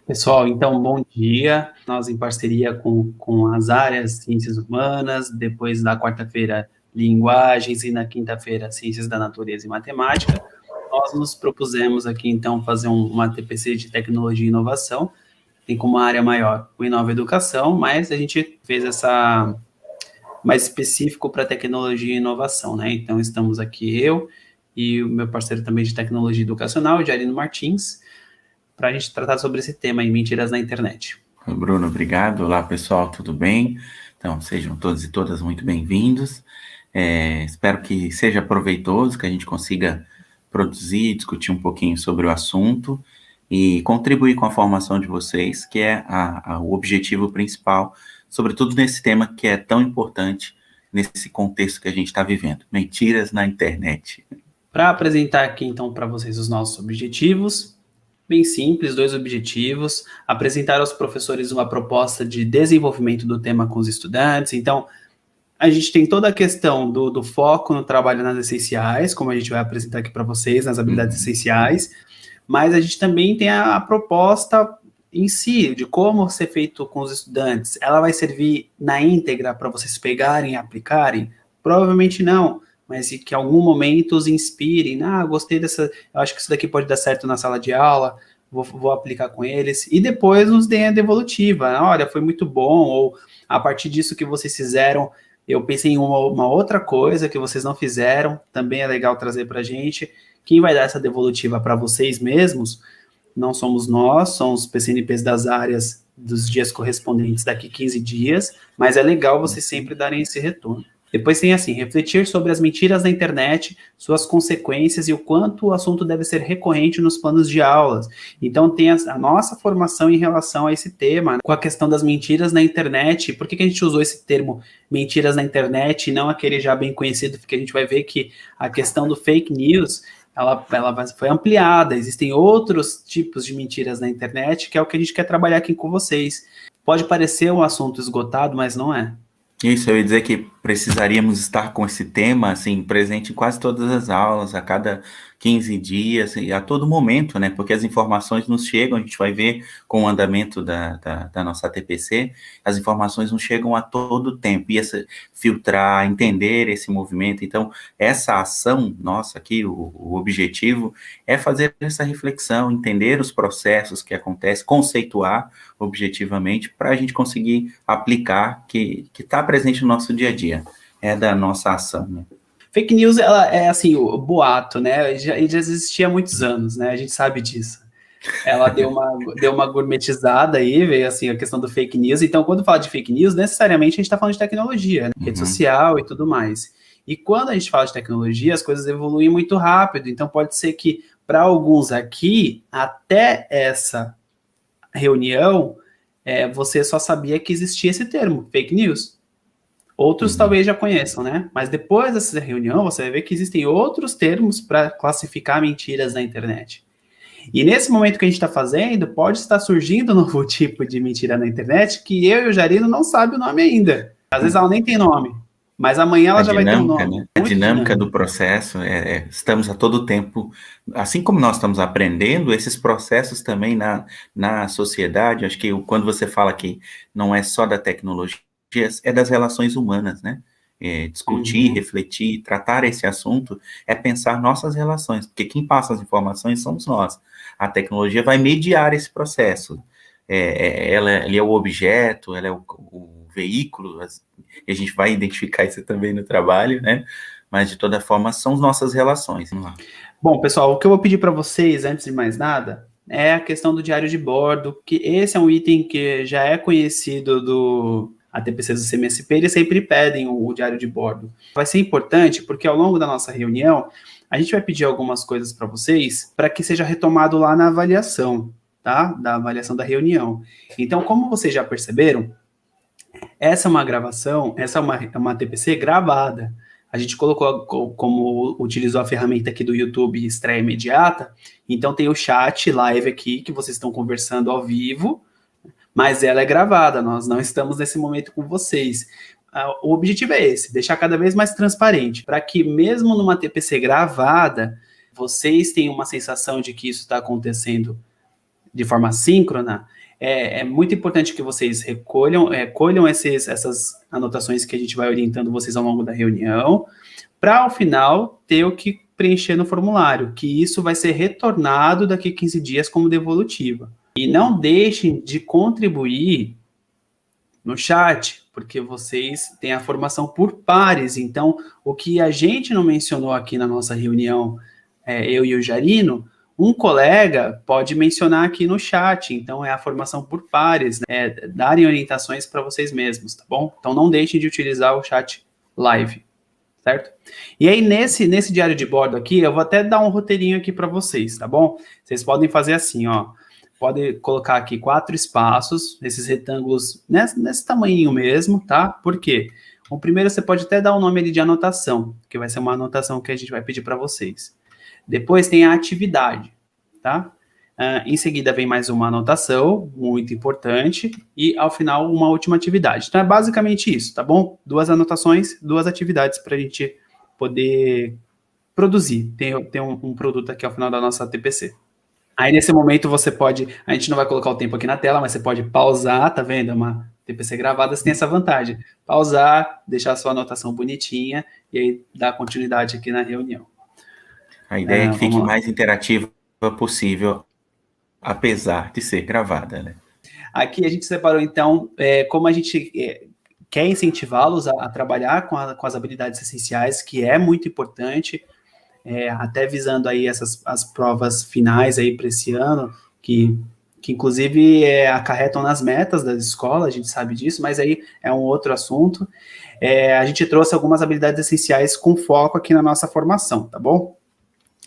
Pessoal, então, bom dia. Nós, em parceria com as áreas Ciências Humanas, depois na quarta-feira, Linguagens e na quinta-feira, Ciências da Natureza e Matemática, nós nos propusemos aqui, então, fazer uma TPC de Tecnologia e Inovação. Tem como área maior o Inova Educação, mas a gente fez essa mais específico para Tecnologia e Inovação, né? Então, estamos aqui eu e o meu parceiro também de Tecnologia Educacional, o Jarino Martins, para a gente tratar sobre esse tema aí, mentiras na internet. Bruno, obrigado. Olá, pessoal, tudo bem? Então, sejam todos e todas muito bem-vindos. Espero que seja proveitoso, que a gente consiga produzir, discutir um pouquinho sobre o assunto e contribuir com a formação de vocês, que é o objetivo principal, sobretudo nesse tema que é tão importante nesse contexto que a gente está vivendo. Mentiras na internet. Para apresentar aqui, então, para vocês os nossos objetivos, bem simples, 2 objetivos: apresentar aos professores uma proposta de desenvolvimento do tema com os estudantes. Então, a gente tem toda a questão do foco no trabalho nas essenciais, como a gente vai apresentar aqui para vocês, nas habilidades essenciais, mas a gente também tem a proposta em si, de como ser feito com os estudantes. Ela vai servir na íntegra para vocês pegarem e aplicarem? Provavelmente não, mas que em algum momento os inspirem. Gostei dessa, eu acho que isso daqui pode dar certo na sala de aula, vou aplicar com eles, e depois nos deem a devolutiva. Olha, foi muito bom, ou a partir disso que vocês fizeram, eu pensei em uma outra coisa que vocês não fizeram, também é legal trazer para a gente. Quem vai dar essa devolutiva para vocês mesmos não somos nós, são os PCNPs das áreas dos dias correspondentes daqui 15 dias, mas é legal vocês sempre darem esse retorno. Depois tem assim, refletir sobre as mentiras da internet, suas consequências e o quanto o assunto deve ser recorrente nos planos de aulas. Então tem a nossa formação em relação a esse tema, com a questão das mentiras na internet. Por que a gente usou esse termo mentiras na internet e não aquele já bem conhecido? Porque a gente vai ver que a questão do fake news, ela foi ampliada, existem outros tipos de mentiras na internet, que é o que a gente quer trabalhar aqui com vocês. Pode parecer um assunto esgotado, mas não é. Isso, eu ia dizer que precisaríamos estar com esse tema, assim, presente em quase todas as aulas, a cada 15 dias, e a todo momento, né, porque as informações nos chegam, a gente vai ver com o andamento da nossa TPC, as informações nos chegam a todo tempo, e filtrar, entender esse movimento. Então, essa ação nossa aqui, o objetivo é fazer essa reflexão, entender os processos que acontecem, conceituar objetivamente, para a gente conseguir aplicar, que está presente no nosso dia a dia, é da nossa ação, né? Fake news, ela é assim, o boato, né? Já existia há muitos anos, né? A gente sabe disso. Ela deu uma gourmetizada aí, veio assim a questão do fake news. Então, quando fala de fake news, necessariamente a gente está falando de tecnologia, né? Rede social e tudo mais. E quando a gente fala de tecnologia, as coisas evoluem muito rápido. Então, pode ser que para alguns aqui, até essa reunião, você só sabia que existia esse termo, fake news. Outros talvez já conheçam, né? Mas depois dessa reunião, você vai ver que existem outros termos para classificar mentiras na internet. E nesse momento que a gente está fazendo, pode estar surgindo um novo tipo de mentira na internet que eu e o Jarino não sabe o nome ainda. Às vezes ela nem tem nome, mas amanhã ela já vai ter um nome. Né? A dinâmica do processo, estamos a todo tempo, assim como nós estamos aprendendo, esses processos também na sociedade. Acho que quando você fala que não é só da tecnologia, é das relações humanas, né? Discutir, refletir, tratar esse assunto é pensar nossas relações, porque quem passa as informações somos nós. A tecnologia vai mediar esse processo. Ele é o objeto, ela é o veículo, e a gente vai identificar isso também no trabalho, né? Mas, de toda forma, são nossas relações. Bom, pessoal, o que eu vou pedir para vocês, antes de mais nada, é a questão do diário de bordo, que esse é um item que já é conhecido do ATPCs do CMSP, eles sempre pedem o diário de bordo. Vai ser importante porque ao longo da nossa reunião, a gente vai pedir algumas coisas para vocês para que seja retomado lá na avaliação, tá? Da avaliação da reunião. Então, como vocês já perceberam, essa é uma gravação, essa é uma TPC gravada. A gente colocou, como utilizou a ferramenta aqui do YouTube Estreia Imediata, então tem o chat live aqui, que vocês estão conversando ao vivo, mas ela é gravada, nós não estamos nesse momento com vocês. O objetivo é esse, deixar cada vez mais transparente, para que mesmo numa TPC gravada, vocês tenham uma sensação de que isso está acontecendo de forma síncrona, é muito importante que vocês colham essas anotações que a gente vai orientando vocês ao longo da reunião, para ao final ter o que preencher no formulário, que isso vai ser retornado daqui a 15 dias como devolutiva. E não deixem de contribuir no chat, porque vocês têm a formação por pares. Então, o que a gente não mencionou aqui na nossa reunião, eu e o Jarino, um colega pode mencionar aqui no chat. Então, é a formação por pares, né? Darem orientações para vocês mesmos, tá bom? Então, não deixem de utilizar o chat live, certo? E aí, nesse diário de bordo aqui, eu vou até dar um roteirinho aqui para vocês, tá bom? Vocês podem fazer assim, ó. Pode colocar aqui 4 espaços, esses retângulos nesse tamanho mesmo, tá? Por quê? O primeiro você pode até dar o nome ali de anotação, que vai ser uma anotação que a gente vai pedir para vocês. Depois tem a atividade, tá? Em seguida vem mais uma anotação, muito importante, e ao final uma última atividade. Então é basicamente isso, tá bom? 2 anotações, 2 atividades para a gente poder produzir, ter um produto aqui ao final da nossa TPC. Aí, nesse momento, você pode... A gente não vai colocar o tempo aqui na tela, mas você pode pausar, tá vendo? É uma TPC gravada, você tem essa vantagem. Pausar, deixar a sua anotação bonitinha e aí dar continuidade aqui na reunião. A ideia é que fique mais interativa possível, apesar de ser gravada, né? Aqui a gente separou, então, como a gente quer incentivá-los a trabalhar com as habilidades essenciais, que é muito importante, até visando aí as provas finais aí para esse ano, que inclusive acarretam nas metas da escola, a gente sabe disso, mas aí é um outro assunto. A gente trouxe algumas habilidades essenciais com foco aqui na nossa formação, tá bom?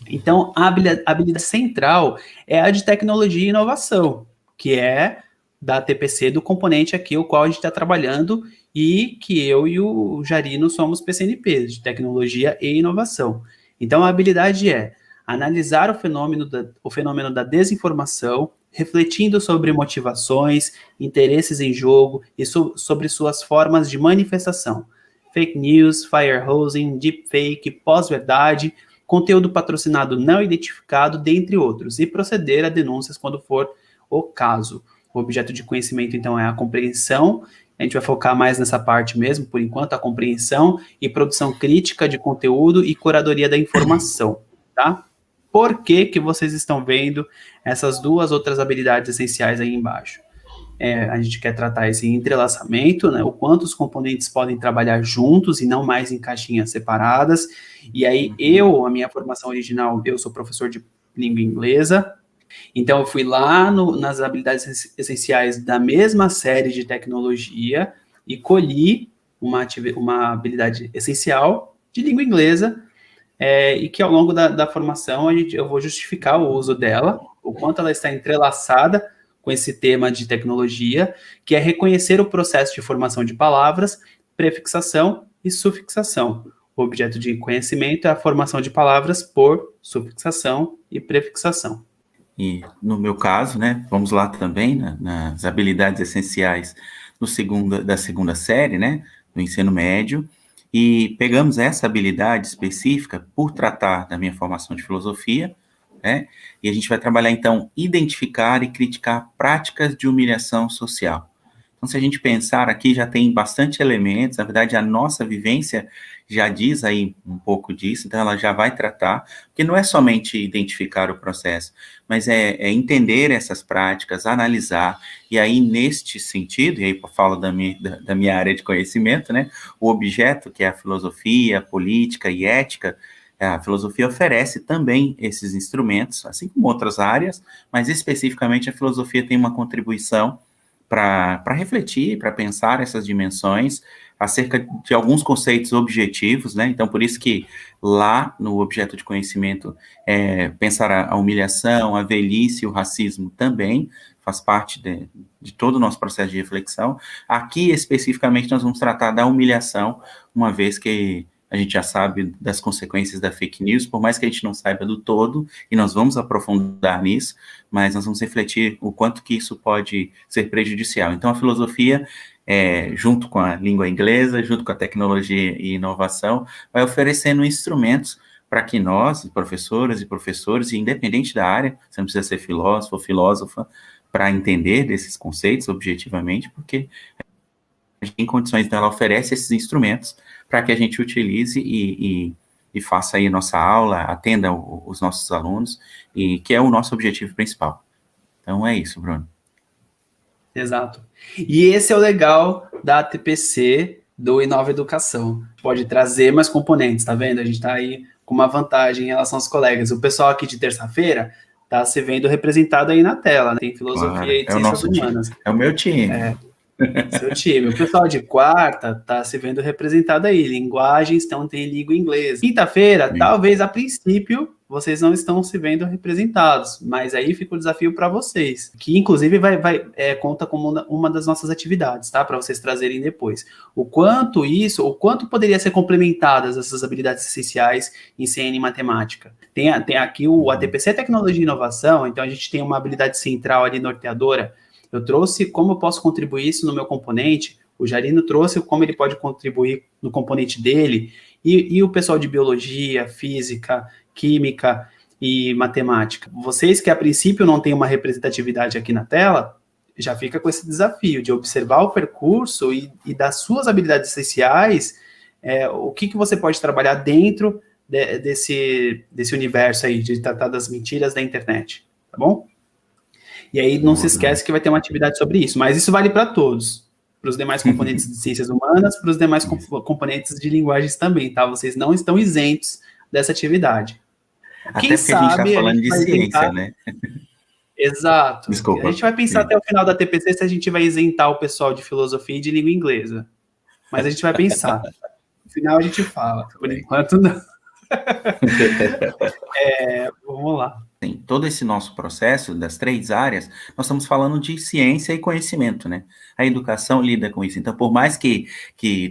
Então, a habilidade central é a de tecnologia e inovação, que é da TPC do componente aqui, o qual a gente está trabalhando, e que eu e o Jarino somos PCNPs, de tecnologia e inovação. Então, a habilidade é analisar o fenômeno da desinformação, refletindo sobre motivações, interesses em jogo e sobre suas formas de manifestação. Fake news, firehosing, deepfake, pós-verdade, conteúdo patrocinado não identificado, dentre outros, e proceder a denúncias quando for o caso. O objeto de conhecimento, então, é a compreensão. A gente vai focar mais nessa parte mesmo, por enquanto, a compreensão e produção crítica de conteúdo e curadoria da informação, tá? Por que que vocês estão vendo essas 2 outras habilidades essenciais aí embaixo? A gente quer tratar esse entrelaçamento, né? O quanto os componentes podem trabalhar juntos e não mais em caixinhas separadas. E aí, a minha formação original, eu sou professor de língua inglesa, então, eu fui lá nas habilidades essenciais da mesma série de tecnologia e colhi uma habilidade essencial de língua inglesa, e que ao longo da formação eu vou justificar o uso dela, o quanto ela está entrelaçada com esse tema de tecnologia, que é reconhecer o processo de formação de palavras, prefixação e sufixação. O objeto de conhecimento é a formação de palavras por sufixação e prefixação. E no meu caso, né, vamos lá também nas habilidades essenciais da segunda série, né, do ensino médio, e pegamos essa habilidade específica por tratar da minha formação de filosofia, né, e a gente vai trabalhar, então, identificar e criticar práticas de humilhação social. Então, se a gente pensar aqui, já tem bastante elementos, na verdade, a nossa vivência já diz aí um pouco disso, então ela já vai tratar, porque não é somente identificar o processo, mas é entender essas práticas, analisar, e aí, neste sentido, e aí eu falo da minha área de conhecimento, né, o objeto, que é a filosofia, a política e ética, a filosofia oferece também esses instrumentos, assim como outras áreas, mas especificamente a filosofia tem uma contribuição para refletir, para pensar essas dimensões acerca de alguns conceitos objetivos, né? Então, por isso que lá no objeto de conhecimento, pensar a humilhação, a velhice, o racismo também faz parte de todo o nosso processo de reflexão. Aqui, especificamente, nós vamos tratar da humilhação, uma vez que a gente já sabe das consequências da fake news, por mais que a gente não saiba do todo, e nós vamos aprofundar nisso, mas nós vamos refletir o quanto que isso pode ser prejudicial. Então, a filosofia, junto com a língua inglesa, junto com a tecnologia e inovação, vai oferecendo instrumentos para que nós, professoras e professores, independente da área, você não precisa ser filósofo ou filósofa para entender desses conceitos objetivamente, porque a gente tem condições, então ela oferece esses instrumentos para que a gente utilize e faça aí a nossa aula, atenda os nossos alunos, e que é o nosso objetivo principal. Então é isso, Bruno. Exato. E esse é o legal da ATPC, do Inova Educação. Pode trazer mais componentes, tá vendo? A gente tá aí com uma vantagem em relação aos colegas. O pessoal aqui de terça-feira tá se vendo representado aí na tela, né? Tem filosofia Claro, e ciências humanas. Time. É o meu time. Seu time. O pessoal de quarta tá se vendo representado aí. Linguagens, então tem língua inglesa. Quinta-feira, talvez a princípio vocês não estão se vendo representados, mas aí fica o desafio para vocês, que inclusive conta como uma das nossas atividades, tá? Para vocês trazerem depois. O quanto poderia ser complementadas essas habilidades essenciais em CN e matemática. Tem aqui o ATPC Tecnologia e Inovação, então a gente tem uma habilidade central ali norteadora. Eu trouxe como eu posso contribuir isso no meu componente, o Jarino trouxe como ele pode contribuir no componente dele, e o pessoal de biologia, física, química e matemática. Vocês que a princípio não têm uma representatividade aqui na tela, já fica com esse desafio de observar o percurso e das suas habilidades essenciais, o que você pode trabalhar dentro desse universo aí, de tratar das mentiras da internet, tá bom? E aí não se esquece que vai ter uma atividade sobre isso, mas isso vale para todos, para os demais componentes de ciências humanas, para os demais componentes de linguagens também, tá? Vocês não estão isentos dessa atividade. Até porque a gente está falando de ciência, né? Exato. Desculpa. A gente vai pensar até o final da TPC se a gente vai isentar o pessoal de filosofia e de língua inglesa. Mas a gente vai pensar. No final a gente fala. Por enquanto, não. Vamos lá. Em todo esse nosso processo das 3 áreas, nós estamos falando de ciência e conhecimento, né? A educação lida com isso. Então, por mais que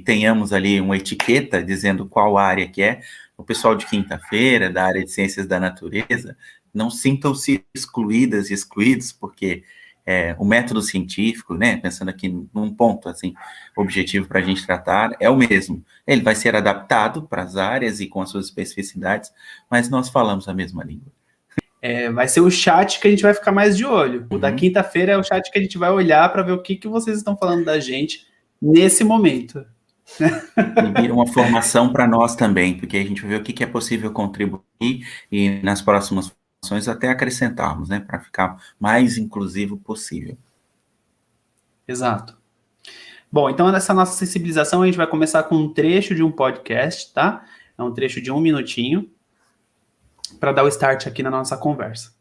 tenhamos ali uma etiqueta dizendo qual área que é, o pessoal de quinta-feira, da área de ciências da natureza, não sintam-se excluídas e excluídos, porque o método científico, né, pensando aqui num ponto assim, objetivo para a gente tratar, é o mesmo. Ele vai ser adaptado para as áreas e com as suas especificidades, mas nós falamos a mesma língua. Vai ser o chat que a gente vai ficar mais de olho. O da quinta-feira é o chat que a gente vai olhar para ver o que vocês estão falando da gente nesse momento. E vira uma formação para nós também, porque a gente vai ver o que é possível contribuir e nas próximas formações até acrescentarmos, né, para ficar mais inclusivo possível. Exato. Bom, então nessa nossa sensibilização a gente vai começar com um trecho de um podcast, tá? É um trecho de 1 minutinho, para dar o start aqui na nossa conversa.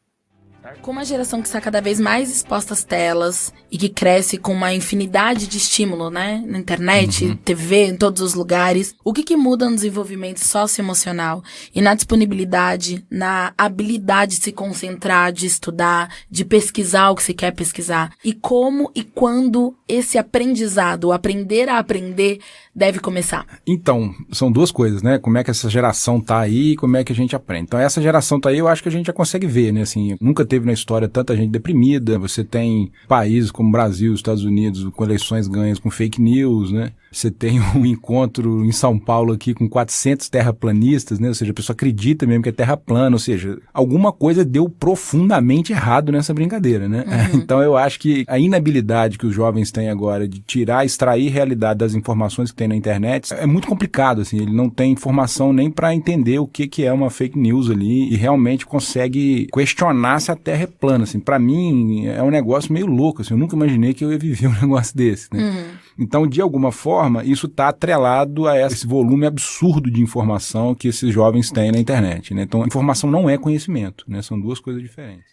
Com uma geração que está cada vez mais exposta às telas e que cresce com uma infinidade de estímulo, né? Na internet, TV, em todos os lugares. O que muda no desenvolvimento socioemocional e na disponibilidade, na habilidade de se concentrar, de estudar, de pesquisar o que se quer pesquisar? E como e quando esse aprendizado, o aprender a aprender, deve começar? Então, são 2 coisas, né? Como é que essa geração tá aí e como é que a gente aprende. Então, essa geração tá aí, eu acho que a gente já consegue ver, né? Assim, nunca teve na história tanta gente deprimida. Você tem países como Brasil, Estados Unidos, com eleições ganhas com fake news, né? Você tem um encontro em São Paulo aqui com 400 terraplanistas, né? Ou seja, a pessoa acredita mesmo que é terra plana, ou seja, alguma coisa deu profundamente errado nessa brincadeira, né? Então eu acho que a inabilidade que os jovens têm agora de extrair realidade das informações que tem na internet é muito complicado, assim. Ele não tem informação nem para entender o que é uma fake news ali e realmente consegue questionar se a terra é plana, assim. Para mim é um negócio meio louco, assim. Eu nunca imaginei que eu ia viver um negócio desse, né? Então, de alguma forma, isso está atrelado a esse volume absurdo de informação que esses jovens têm na internet, né? Então, informação não é conhecimento, né? São 2 coisas diferentes.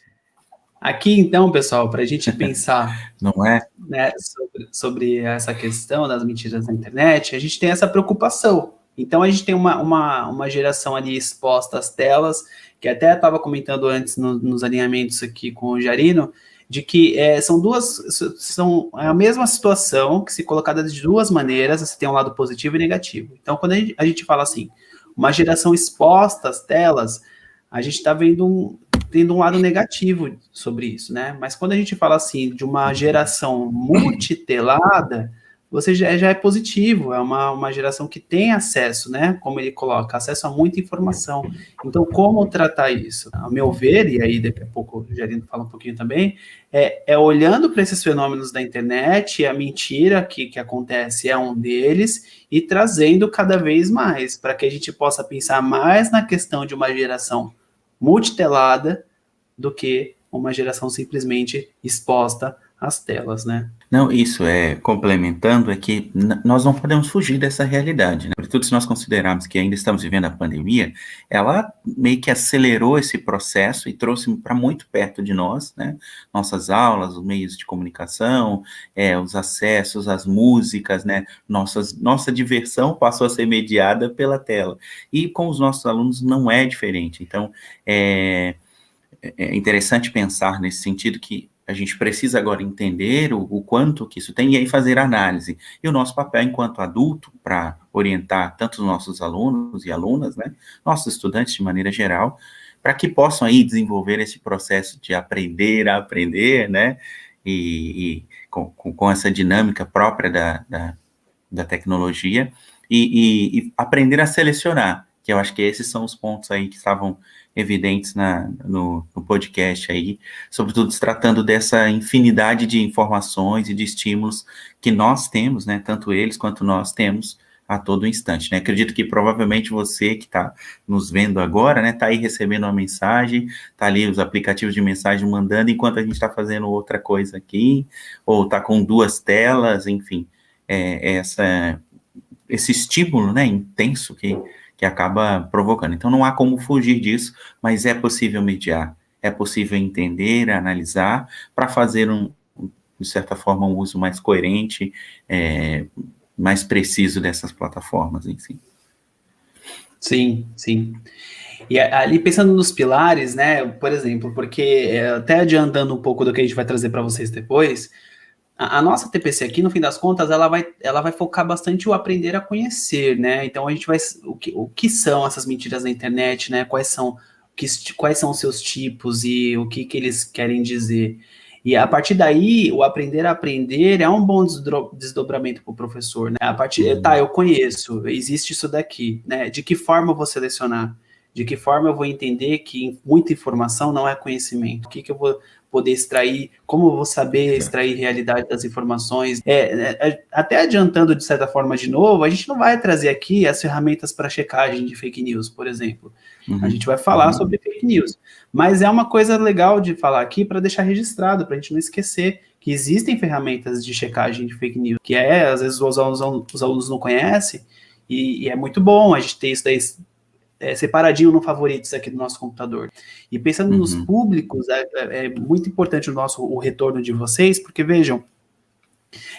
Aqui, então, pessoal, para a gente pensar não é? Né, sobre essa questão das mentiras na internet, a gente tem essa preocupação. Então, a gente tem uma geração ali exposta às telas, que até estava comentando antes nos alinhamentos aqui com o Jarino, de que são a mesma situação que se colocada de 2 maneiras, você tem um lado positivo e negativo. Então, quando a gente fala assim, uma geração exposta às telas, a gente está tendo um lado negativo sobre isso, né? Mas quando a gente fala assim de uma geração multitelada, você já é positivo, é uma geração que tem acesso, né, como ele coloca, acesso a muita informação. Então, como tratar isso? A meu ver, e aí daqui a pouco o Gerino fala um pouquinho também, é olhando para esses fenômenos da internet, a mentira que acontece é um deles, e trazendo cada vez mais, para que a gente possa pensar mais na questão de uma geração multitelada do que uma geração simplesmente exposta às telas, né? Não, isso complementando, é que nós não podemos fugir dessa realidade, né? Sobretudo se nós considerarmos que ainda estamos vivendo a pandemia, ela meio que acelerou esse processo e trouxe para muito perto de nós, né? Nossas aulas, os meios de comunicação, os acessos, as músicas, né? Nossa diversão passou a ser mediada pela tela. E com os nossos alunos não é diferente. Então, é interessante pensar nesse sentido que a gente precisa agora entender o quanto que isso tem e aí fazer análise. E o nosso papel enquanto adulto para orientar tanto os nossos alunos e alunas, né, nossos estudantes de maneira geral, para que possam aí desenvolver esse processo de aprender a aprender, né, e com essa dinâmica própria da tecnologia e aprender a selecionar, que eu acho que esses são os pontos aí que estavam evidentes no podcast aí, sobretudo se tratando dessa infinidade de informações e de estímulos que nós temos, né, tanto eles quanto nós temos a todo instante, né, acredito que provavelmente você que está nos vendo agora, né, está aí recebendo uma mensagem, está ali os aplicativos de mensagem mandando enquanto a gente está fazendo outra coisa aqui, ou está com 2 telas, enfim, esse estímulo, né, intenso que acaba provocando. Então, não há como fugir disso, mas é possível mediar, é possível entender, analisar, para fazer, de certa forma, um uso mais coerente, mais preciso dessas plataformas em si. Sim, sim. E ali pensando nos pilares, né, por exemplo, porque até adiantando um pouco do que a gente vai trazer para vocês depois, a nossa TPC aqui, no fim das contas, ela vai focar bastante o aprender a conhecer, né? Então a gente vai. O que são essas mentiras na internet, né? Quais são os seus tipos e o que eles querem dizer. E a partir daí, o aprender a aprender é um bom desdobramento para o professor, né? Eu conheço, existe isso daqui, né? De que forma eu vou selecionar? De que forma eu vou entender que muita informação não é conhecimento? O que eu vou poder extrair, como eu vou saber extrair realidade das informações. Até adiantando, de certa forma, de novo, a gente não vai trazer aqui as ferramentas para checagem de fake news, por exemplo. A gente vai falar sobre fake news. Mas é uma coisa legal de falar aqui para deixar registrado, para a gente não esquecer que existem ferramentas de checagem de fake news, que às vezes os alunos não conhecem, e é muito bom a gente ter isso daí separadinho no favoritos aqui do nosso computador. E pensando nos públicos, é muito importante o retorno de vocês, porque vejam,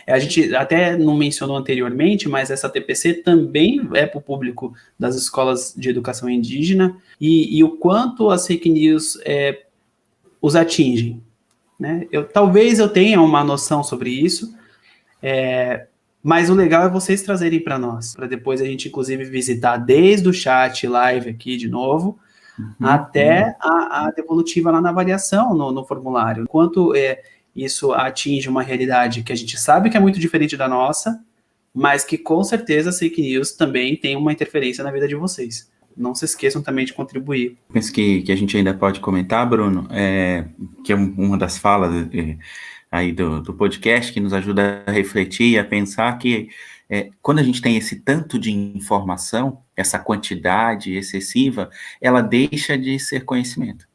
a gente até não mencionou anteriormente, mas essa TPC também é para o público das escolas de educação indígena, e o quanto as fake news os atingem, né? Talvez eu tenha uma noção sobre isso, mas o legal é vocês trazerem para nós, para depois a gente, inclusive, visitar desde o chat live aqui de novo, até a devolutiva lá na avaliação, no formulário. Enquanto isso atinge uma realidade que a gente sabe que é muito diferente da nossa, mas que com certeza as fake news também tem uma interferência na vida de vocês. Não se esqueçam também de contribuir. Penso que a gente ainda pode comentar, Bruno, que é uma das falas aí do podcast, que nos ajuda a refletir e a pensar que quando a gente tem esse tanto de informação, essa quantidade excessiva, ela deixa de ser conhecimento.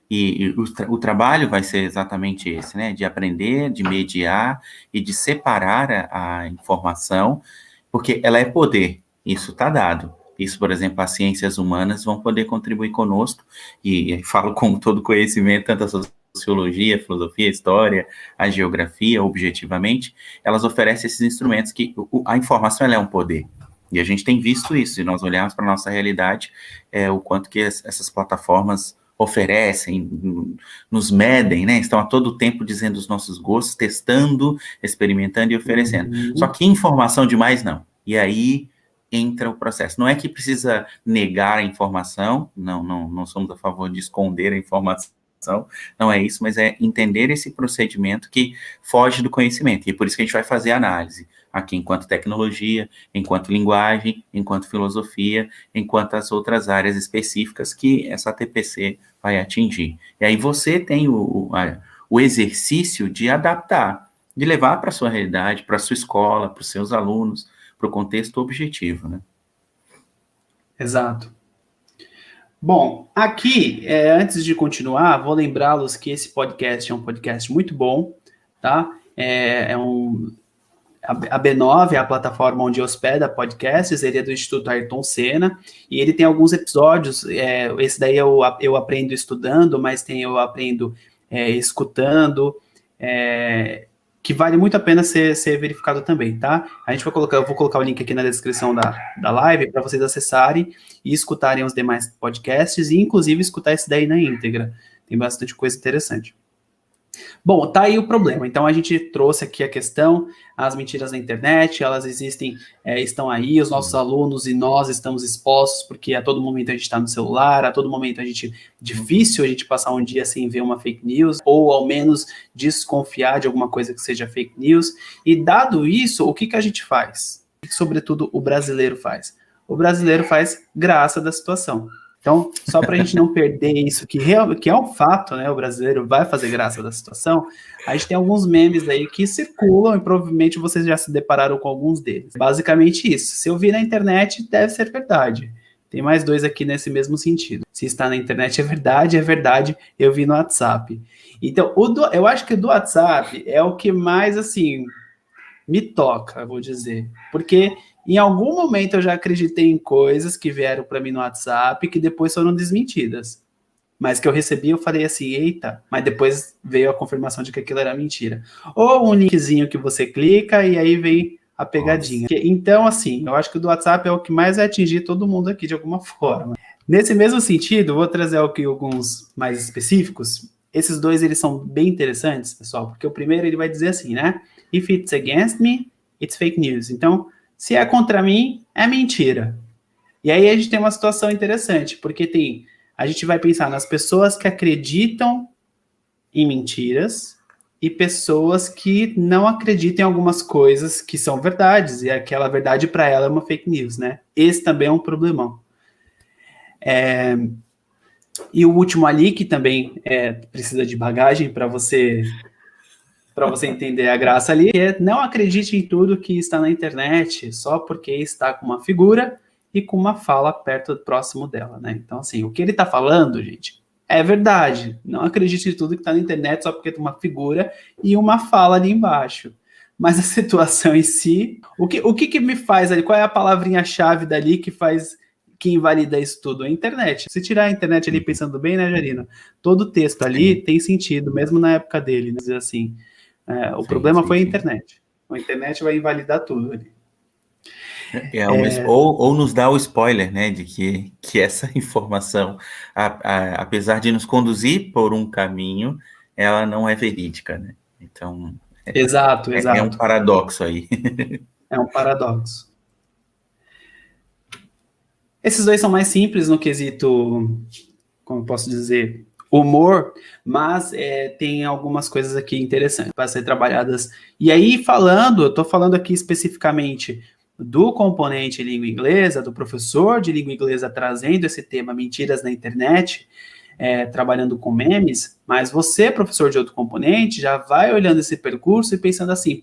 E o trabalho vai ser exatamente esse, né? De aprender, de mediar e de separar a informação, porque ela é poder, isso está dado. Isso, por exemplo, as ciências humanas vão poder contribuir conosco, e falo com todo conhecimento, tanto a sociologia, a filosofia, a história, a geografia, objetivamente, elas oferecem esses instrumentos que a informação ela é um poder. E a gente tem visto isso, e nós olharmos para a nossa realidade, o quanto que essas plataformas oferecem, nos medem, né? Estão a todo tempo dizendo os nossos gostos, testando, experimentando e oferecendo. Só que informação demais não. E aí entra o processo. Não é que precisa negar a informação, não somos a favor de esconder a informação, não é isso, mas é entender esse procedimento que foge do conhecimento, e é por isso que a gente vai fazer análise, aqui enquanto tecnologia, enquanto linguagem, enquanto filosofia, enquanto as outras áreas específicas que essa TPC vai atingir. E aí você tem o exercício de adaptar, de levar para a sua realidade, para a sua escola, para os seus alunos, para o contexto objetivo, né? Exato. Bom, aqui, antes de continuar, vou lembrá-los que esse podcast é um podcast muito bom, tá? A B9 é a plataforma onde hospeda podcasts, ele é do Instituto Ayrton Senna, e ele tem alguns episódios, esse daí eu aprendo estudando, mas tem eu aprendo escutando, que vale muito a pena ser verificado também, tá? Eu vou colocar o link aqui na descrição da live para vocês acessarem e escutarem os demais podcasts, e inclusive escutar esse daí na íntegra. Tem bastante coisa interessante. Bom, tá aí o problema. Então a gente trouxe aqui a questão, as mentiras na internet, elas existem, estão aí, os nossos alunos e nós estamos expostos, porque a todo momento a gente está no celular, a todo momento difícil a gente passar um dia sem ver uma fake news, ou ao menos desconfiar de alguma coisa que seja fake news. E dado isso, o que a gente faz? O que, sobretudo, o brasileiro faz? O brasileiro faz graça da situação. Então, só para a gente não perder isso, que é um fato, né? O brasileiro vai fazer graça da situação. A gente tem alguns memes aí que circulam e provavelmente vocês já se depararam com alguns deles. Basicamente isso. Se eu vi na internet, deve ser verdade. Tem mais dois aqui nesse mesmo sentido. Se está na internet, é verdade, eu vi no WhatsApp. Então, eu acho que o do WhatsApp é o que mais, assim, me toca, vou dizer. Porque em algum momento eu já acreditei em coisas que vieram para mim no WhatsApp que depois foram desmentidas. Mas que eu recebi, eu falei assim, eita, mas depois veio a confirmação de que aquilo era mentira. Ou um linkzinho que você clica e aí vem a pegadinha. Nossa. Então, assim, eu acho que o do WhatsApp é o que mais vai atingir todo mundo aqui de alguma forma. Nesse mesmo sentido, vou trazer aqui alguns mais específicos. Esses dois, eles são bem interessantes, pessoal, porque o primeiro, ele vai dizer assim, né? If it's against me, it's fake news. Então, se é contra mim, é mentira. E aí a gente tem uma situação interessante, porque a gente vai pensar nas pessoas que acreditam em mentiras e pessoas que não acreditam em algumas coisas que são verdades, e aquela verdade para ela é uma fake news, né? Esse também é um problemão. E o último ali, que também precisa de bagagem para você entender a graça ali, não acredite em tudo que está na internet só porque está com uma figura e com uma fala próximo dela, né? Então, assim, o que ele está falando, gente, é verdade. Não acredite em tudo que está na internet só porque tem uma figura e uma fala ali embaixo. Mas a situação em si, o que me faz ali? Qual é a palavrinha-chave dali que invalida isso tudo? A internet. Se tirar a internet ali pensando bem, né, Jarino? Todo o texto ali tem sentido, mesmo na época dele, né? Dizer assim, o problema foi a internet. A internet vai invalidar tudo ali. Ou nos dá o spoiler, né, de que essa informação, apesar de nos conduzir por um caminho, ela não é verídica, né? Então, exato. É um paradoxo aí. É um paradoxo. Esses dois são mais simples no quesito, como eu posso dizer, humor, mas tem algumas coisas aqui interessantes para ser trabalhadas. E aí, eu estou falando aqui especificamente do componente língua inglesa, do professor de língua inglesa trazendo esse tema mentiras na internet, trabalhando com memes, mas você, professor de outro componente, já vai olhando esse percurso e pensando assim,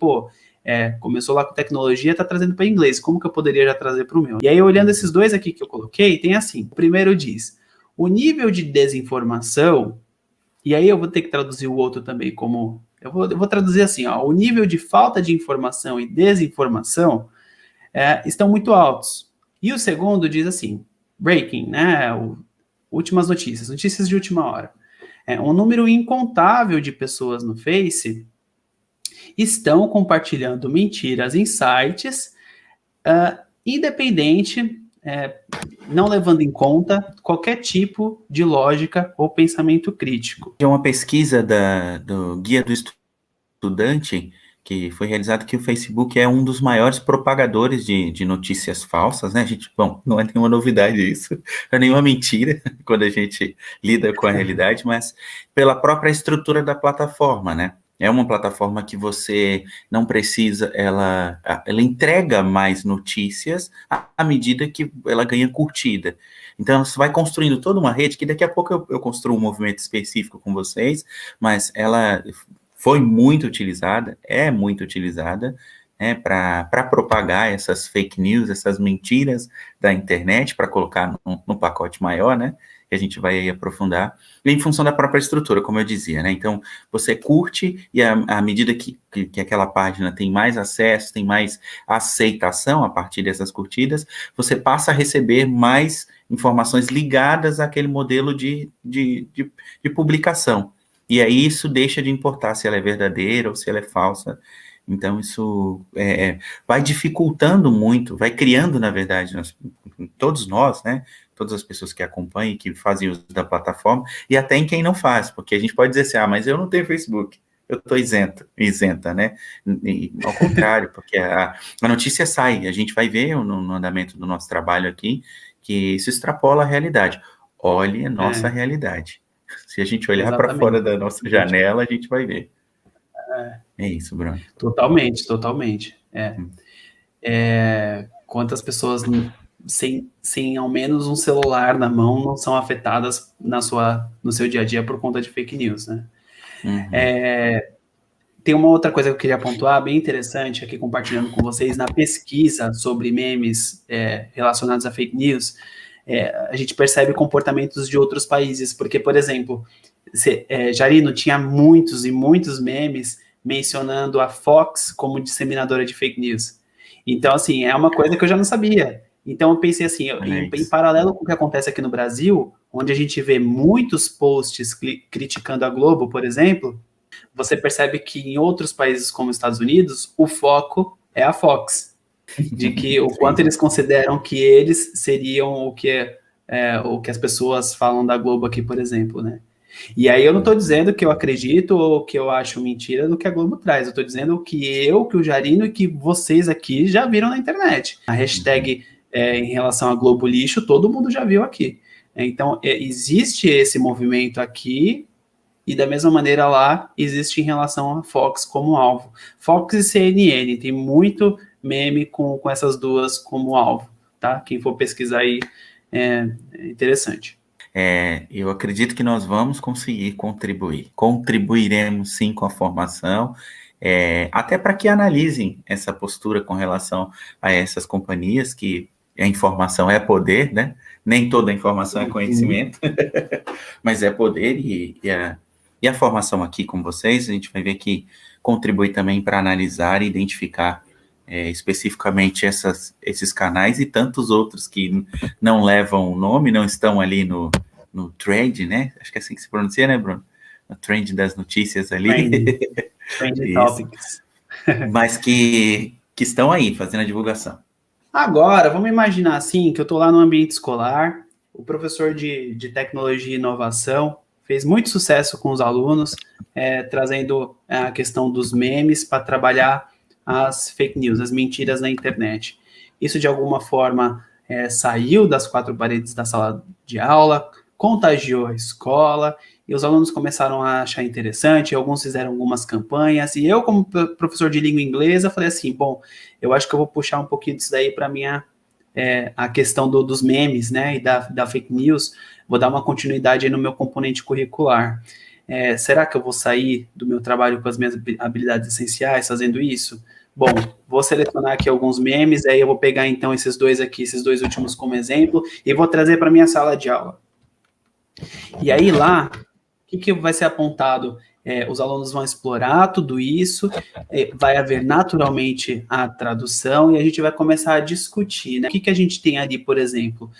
começou lá com tecnologia, está trazendo para inglês, como que eu poderia já trazer para o meu? E aí, olhando esses dois aqui que eu coloquei, tem assim, o primeiro diz, o nível de desinformação, e aí eu vou ter que traduzir o outro também como, eu vou traduzir assim, o nível de falta de informação e desinformação estão muito altos. E o segundo diz assim, breaking, né, últimas notícias de última hora. Um número incontável de pessoas no Face estão compartilhando mentiras em sites, independente, não levando em conta qualquer tipo de lógica ou pensamento crítico. Tem uma pesquisa do Guia do Estudante, que foi realizado que o Facebook é um dos maiores propagadores de notícias falsas, né, gente? Bom, não é nenhuma novidade isso, não é nenhuma mentira quando a gente lida com a realidade, mas pela própria estrutura da plataforma, né? É uma plataforma que você não precisa, ela entrega mais notícias à medida que ela ganha curtida. Então, você vai construindo toda uma rede, que daqui a pouco eu construo um movimento específico com vocês, mas ela foi muito utilizada, é muito utilizada, né, para propagar essas fake news, essas mentiras da internet, para colocar no pacote maior, né, que a gente vai aí aprofundar, e em função da própria estrutura, como eu dizia, né, então você curte e à medida que aquela página tem mais acesso, tem mais aceitação a partir dessas curtidas, você passa a receber mais informações ligadas àquele modelo de publicação, e aí isso deixa de importar se ela é verdadeira ou se ela é falsa. Então, isso vai dificultando muito, vai criando, na verdade, todos nós, né, todas as pessoas que acompanham e que fazem uso da plataforma, e até em quem não faz, porque a gente pode dizer assim, mas eu não tenho Facebook, eu estou isenta, né, e, ao contrário, porque a notícia sai, a gente vai ver no andamento do nosso trabalho aqui, que isso extrapola a realidade. Olhe a nossa realidade. Se a gente olhar para fora da nossa janela, a gente vai ver. É isso, Bruno. Totalmente. Quantas pessoas sem ao menos um celular na mão não são afetadas no seu dia a dia por conta de fake news, né? Tem uma outra coisa que eu queria pontuar, bem interessante, aqui compartilhando com vocês, na pesquisa sobre memes relacionados a fake news, a gente percebe comportamentos de outros países, porque, por exemplo, Jarino, tinha muitos e muitos memes mencionando a Fox como disseminadora de fake news. Então, assim, é uma coisa que eu já não sabia. Então, eu pensei assim, em paralelo com o que acontece aqui no Brasil, onde a gente vê muitos posts criticando a Globo, por exemplo, você percebe que em outros países como os Estados Unidos, o foco é a Fox, de que o quanto eles consideram que eles seriam o que as pessoas falam da Globo aqui, por exemplo, né? E aí eu não estou dizendo que eu acredito ou que eu acho mentira do que a Globo traz, eu estou dizendo que o Jarino e que vocês aqui já viram na internet. A hashtag em relação a Globo Lixo, todo mundo já viu aqui. Então, existe esse movimento aqui e da mesma maneira lá existe em relação a Fox como alvo. Fox e CNN, tem muito meme com essas duas como alvo, tá? Quem for pesquisar aí é interessante. Eu acredito que nós vamos conseguir contribuir. Contribuiremos sim com a formação, até para que analisem essa postura com relação a essas companhias, que a informação é poder, né? Nem toda informação é conhecimento, mas é poder, e a formação aqui com vocês, a gente vai ver que contribui também para analisar e identificar especificamente esses canais e tantos outros que não levam o nome, não estão ali no trend, né? Acho que é assim que se pronuncia, né, Bruno? No trend das notícias ali. Trend topics. Mas que estão aí, fazendo a divulgação. Agora, vamos imaginar assim, que eu estou lá no ambiente escolar, o professor de tecnologia e inovação fez muito sucesso com os alunos, trazendo a questão dos memes para trabalhar as fake news, as mentiras na internet. Isso, de alguma forma, saiu das quatro paredes da sala de aula, contagiou a escola, e os alunos começaram a achar interessante, alguns fizeram algumas campanhas, e eu, como professor de língua inglesa, falei assim, bom, eu acho que eu vou puxar um pouquinho disso daí para a questão dos memes, né, e da fake news, vou dar uma continuidade aí no meu componente curricular. Será que eu vou sair do meu trabalho com as minhas habilidades essenciais fazendo isso? Bom, vou selecionar aqui alguns memes, aí eu vou pegar então esses dois últimos como exemplo, e vou trazer para minha sala de aula. E aí lá, o que vai ser apontado? Os alunos vão explorar tudo isso, vai haver naturalmente a tradução e a gente vai começar a discutir, né? O que a gente tem ali, por exemplo?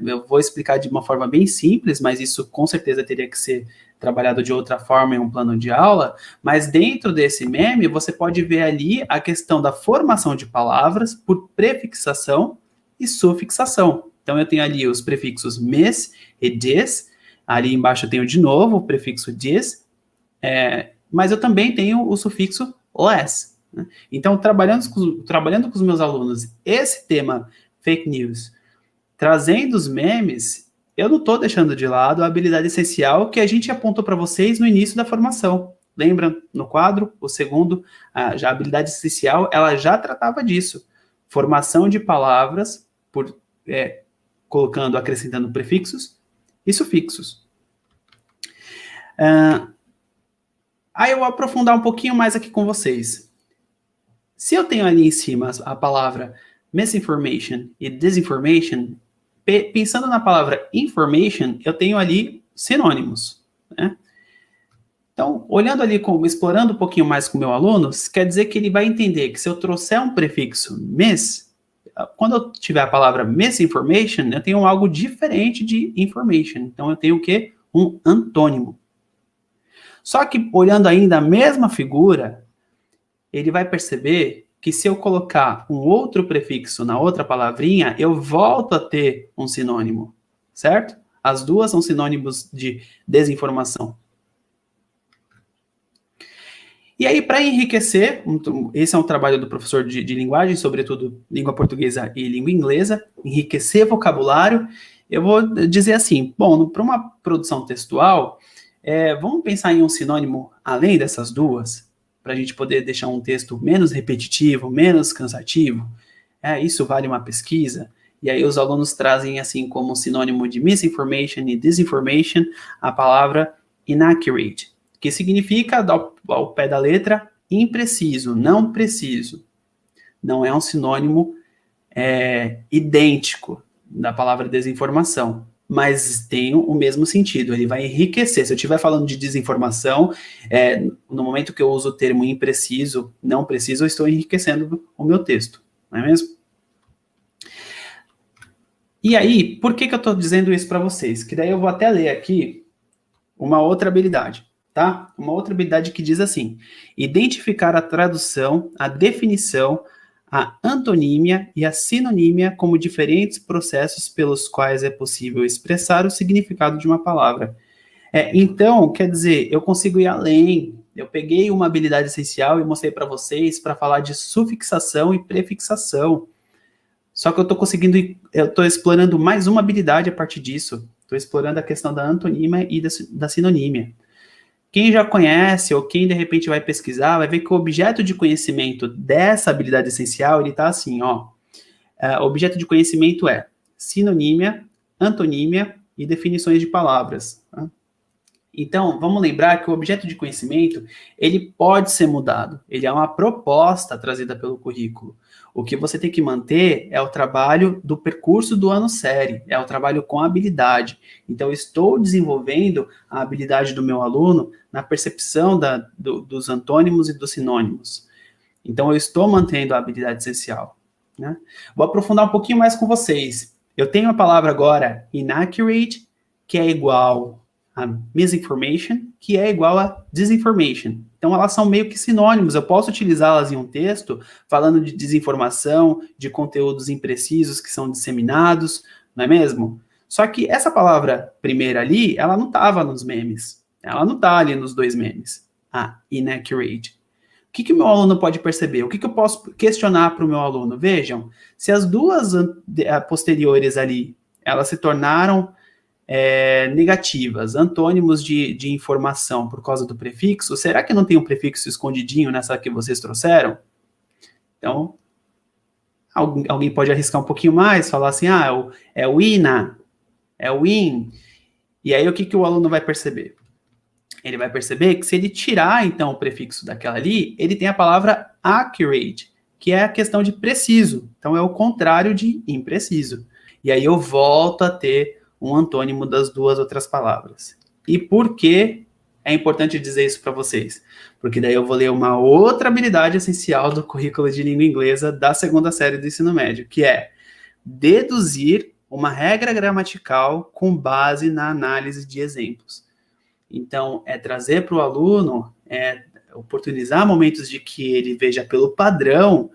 Eu vou explicar de uma forma bem simples, mas isso com certeza teria que ser trabalhado de outra forma em um plano de aula, mas dentro desse meme você pode ver ali a questão da formação de palavras por prefixação e sufixação. Então eu tenho ali os prefixos mes e des, ali embaixo eu tenho de novo o prefixo des, mas eu também tenho o sufixo less. Né? Então, trabalhando com os meus alunos esse tema fake news, trazendo os memes, eu não estou deixando de lado a habilidade essencial que a gente apontou para vocês no início da formação, lembra no quadro? O segundo, já a habilidade essencial, ela já tratava disso. Formação de palavras, acrescentando prefixos e sufixos. Aí eu vou aprofundar um pouquinho mais aqui com vocês. Se eu tenho ali em cima a palavra misinformation e disinformation, pensando na palavra information, eu tenho ali sinônimos, né? Então, olhando ali, explorando um pouquinho mais com o meu aluno, quer dizer que ele vai entender que se eu trouxer um prefixo mis, quando eu tiver a palavra misinformation, eu tenho algo diferente de information. Então, eu tenho o quê? Um antônimo. Só que, olhando ainda a mesma figura, ele vai perceber que se eu colocar um outro prefixo na outra palavrinha, eu volto a ter um sinônimo, certo? As duas são sinônimos de desinformação. E aí, para enriquecer, esse é um trabalho do professor de linguagem, sobretudo língua portuguesa e língua inglesa, enriquecer vocabulário, eu vou dizer assim, bom, para uma produção textual, vamos pensar em um sinônimo além dessas duas, para a gente poder deixar um texto menos repetitivo, menos cansativo. Isso vale uma pesquisa. E aí os alunos trazem assim como sinônimo de misinformation e disinformation a palavra inaccurate, que significa, ao pé da letra, impreciso, não preciso. Não é um sinônimo idêntico da palavra desinformação, mas tem o mesmo sentido, ele vai enriquecer. Se eu estiver falando de desinformação, no momento que eu uso o termo impreciso, não preciso, eu estou enriquecendo o meu texto, não é mesmo? E aí, por que eu estou dizendo isso para vocês? Que daí eu vou até ler aqui uma outra habilidade, tá? Uma outra habilidade que diz assim: identificar a tradução, a definição, a antonímia e a sinonímia como diferentes processos pelos quais é possível expressar o significado de uma palavra. Então, quer dizer, eu consigo ir além. Eu peguei uma habilidade essencial e mostrei para vocês para falar de sufixação e prefixação. Só que eu estou explorando mais uma habilidade a partir disso. Estou explorando a questão da antonímia e da sinonímia. Quem já conhece ou quem de repente vai pesquisar, vai ver que o objeto de conhecimento dessa habilidade essencial, ele está assim, ó. O objeto de conhecimento é sinonímia, antonímia e definições de palavras. Tá? Então, vamos lembrar que o objeto de conhecimento, ele pode ser mudado. Ele é uma proposta trazida pelo currículo. O que você tem que manter é o trabalho do percurso do ano série, é o trabalho com habilidade. Então, eu estou desenvolvendo a habilidade do meu aluno na percepção dos antônimos e dos sinônimos. Então, eu estou mantendo a habilidade essencial. Né? Vou aprofundar um pouquinho mais com vocês. Eu tenho a palavra agora inaccurate, que é igual a misinformation, que é igual a disinformation. Então, elas são meio que sinônimos. Eu posso utilizá-las em um texto falando de desinformação, de conteúdos imprecisos que são disseminados, não é mesmo? Só que essa palavra primeira ali, ela não estava nos memes. Ela não está ali nos dois memes. Inaccurate. O que o meu aluno pode perceber? O que eu posso questionar para o meu aluno? Vejam, se as duas posteriores ali, elas se tornaram negativas, antônimos de informação por causa do prefixo, será que não tem um prefixo escondidinho nessa que vocês trouxeram? Então, alguém pode arriscar um pouquinho mais, falar assim, é o ina, é o in, e aí o que o aluno vai perceber? Ele vai perceber que se ele tirar, então, o prefixo daquela ali, ele tem a palavra accurate, que é a questão de preciso, então é o contrário de impreciso. E aí eu volto a ter um antônimo das duas outras palavras. E por que é importante dizer isso para vocês? Porque daí eu vou ler uma outra habilidade essencial do currículo de língua inglesa da segunda série do ensino médio, que é deduzir uma regra gramatical com base na análise de exemplos. Então, é trazer para o aluno, oportunizar momentos de que ele veja pelo padrão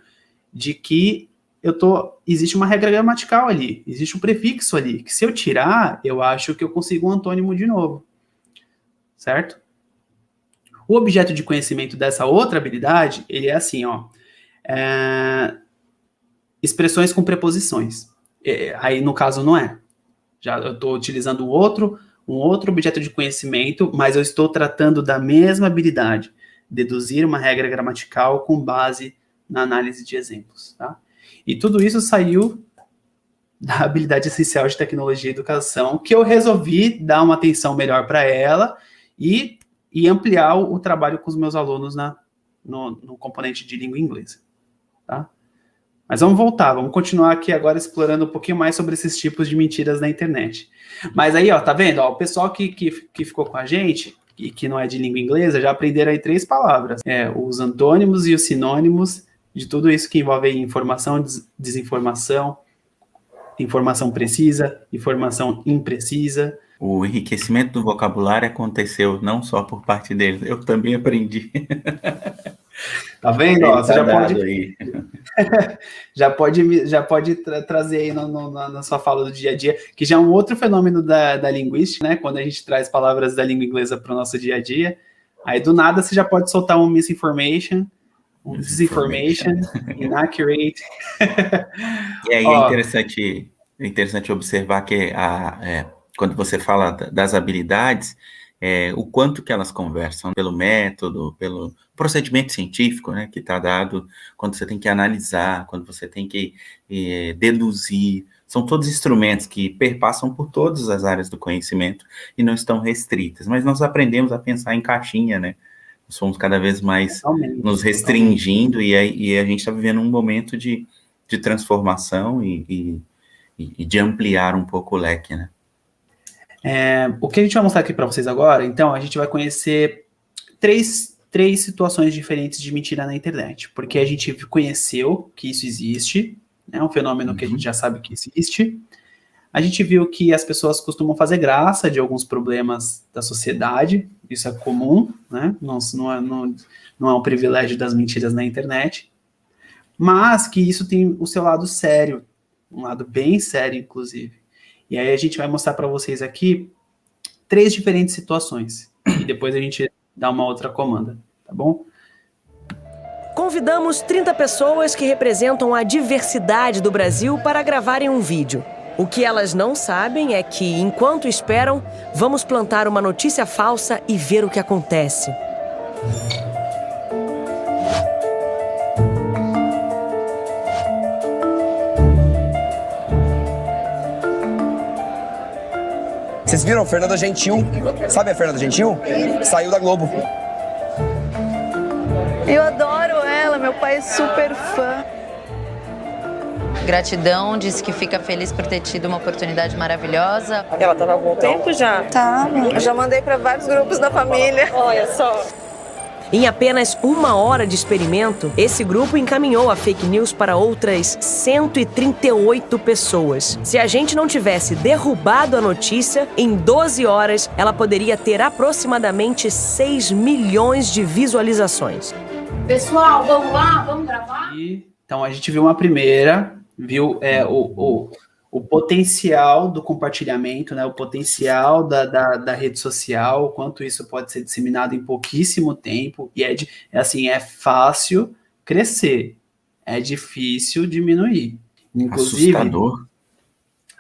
de que existe uma regra gramatical ali, existe um prefixo ali, que se eu tirar, eu acho que eu consigo um antônimo de novo, certo? O objeto de conhecimento dessa outra habilidade, ele é assim, ó, expressões com preposições. Aí, no caso, não é. Já eu estou utilizando um outro objeto de conhecimento, mas eu estou tratando da mesma habilidade, deduzir uma regra gramatical com base na análise de exemplos, tá? E tudo isso saiu da habilidade essencial de tecnologia e educação, que eu resolvi dar uma atenção melhor para ela e ampliar o trabalho com os meus alunos no componente de língua inglesa, tá? Mas vamos voltar, vamos continuar aqui agora explorando um pouquinho mais sobre esses tipos de mentiras na internet. Mas aí, ó, tá vendo? Ó, o pessoal que ficou com a gente, e que não é de língua inglesa, já aprenderam aí 3 palavras. Os antônimos e os sinônimos de tudo isso que envolve informação, desinformação, informação precisa, informação imprecisa. O enriquecimento do vocabulário aconteceu não só por parte deles, eu também aprendi. Tá vendo? Ó, você já já pode trazer aí na sua fala do dia a dia, que já é um outro fenômeno da linguística, né? Quando a gente traz palavras da língua inglesa para o nosso dia a dia, aí do nada você já pode soltar um misinformation, um disinformation, inaccurate. E aí é interessante observar que quando você fala das habilidades, o quanto que elas conversam pelo método, pelo procedimento científico, né, que está dado, quando você tem que analisar, quando você tem que deduzir, são todos instrumentos que perpassam por todas as áreas do conhecimento e não estão restritas, mas nós aprendemos a pensar em caixinha, né, nós fomos cada vez mais nos restringindo e a gente está vivendo um momento de transformação e de ampliar um pouco o leque, né. O que a gente vai mostrar aqui para vocês agora, então, a gente vai conhecer três situações diferentes de mentira na internet, porque a gente conheceu que isso existe, é um fenômeno que a gente já sabe que existe, a gente viu que as pessoas costumam fazer graça de alguns problemas da sociedade, isso é comum, né? Não é um privilégio das mentiras na internet, mas que isso tem o seu lado sério, um lado bem sério, inclusive. E aí a gente vai mostrar para vocês aqui 3 diferentes situações. E depois a gente dá uma outra comanda, tá bom? Convidamos 30 pessoas que representam a diversidade do Brasil para gravarem um vídeo. O que elas não sabem é que, enquanto esperam, vamos plantar uma notícia falsa e ver o que acontece. Vocês viram? Fernanda Gentil. Sabe a Fernanda Gentil? Saiu da Globo. Eu adoro ela, meu pai é super fã. Gratidão, disse que fica feliz por ter tido uma oportunidade maravilhosa. Ela tá há algum tempo já? Tá. Eu já mandei para vários grupos da família. Olha só. Em apenas 1 hora de experimento, esse grupo encaminhou a fake news para outras 138 pessoas. Se a gente não tivesse derrubado a notícia, em 12 horas, ela poderia ter aproximadamente 6 milhões de visualizações. Pessoal, vamos lá? Vamos gravar? Então, a gente viu uma primeira, viu o potencial do compartilhamento, né, o potencial da rede social, o quanto isso pode ser disseminado em pouquíssimo tempo, e é fácil crescer, é difícil diminuir. Inclusive,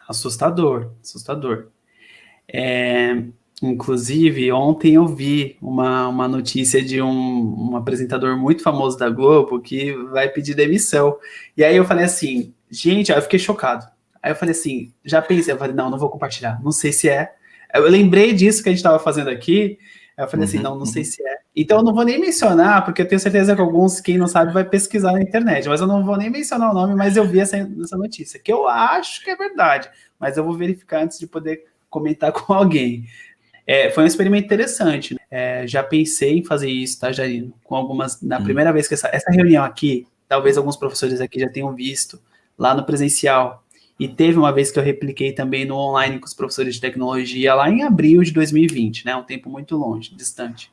assustador. Inclusive, ontem eu vi uma notícia de um apresentador muito famoso da Globo que vai pedir demissão. E aí eu falei assim, gente, aí eu fiquei chocado. Aí eu falei assim, eu falei, não vou compartilhar, não sei se é. Eu lembrei disso que a gente estava fazendo aqui, aí eu falei assim, não sei se é. Então eu não vou nem mencionar, porque eu tenho certeza que alguns, quem não sabe, vai pesquisar na internet, mas eu não vou nem mencionar o nome, mas eu vi essa notícia, que eu acho que é verdade, mas eu vou verificar antes de poder comentar com alguém. Foi um experimento interessante, né? Já pensei em fazer isso, tá, Jarino? Com algumas, na primeira vez que essa reunião aqui, talvez alguns professores aqui já tenham visto, lá no presencial, e teve uma vez que eu repliquei também no online com os professores de tecnologia, lá em abril de 2020, né? Um tempo muito longe, distante.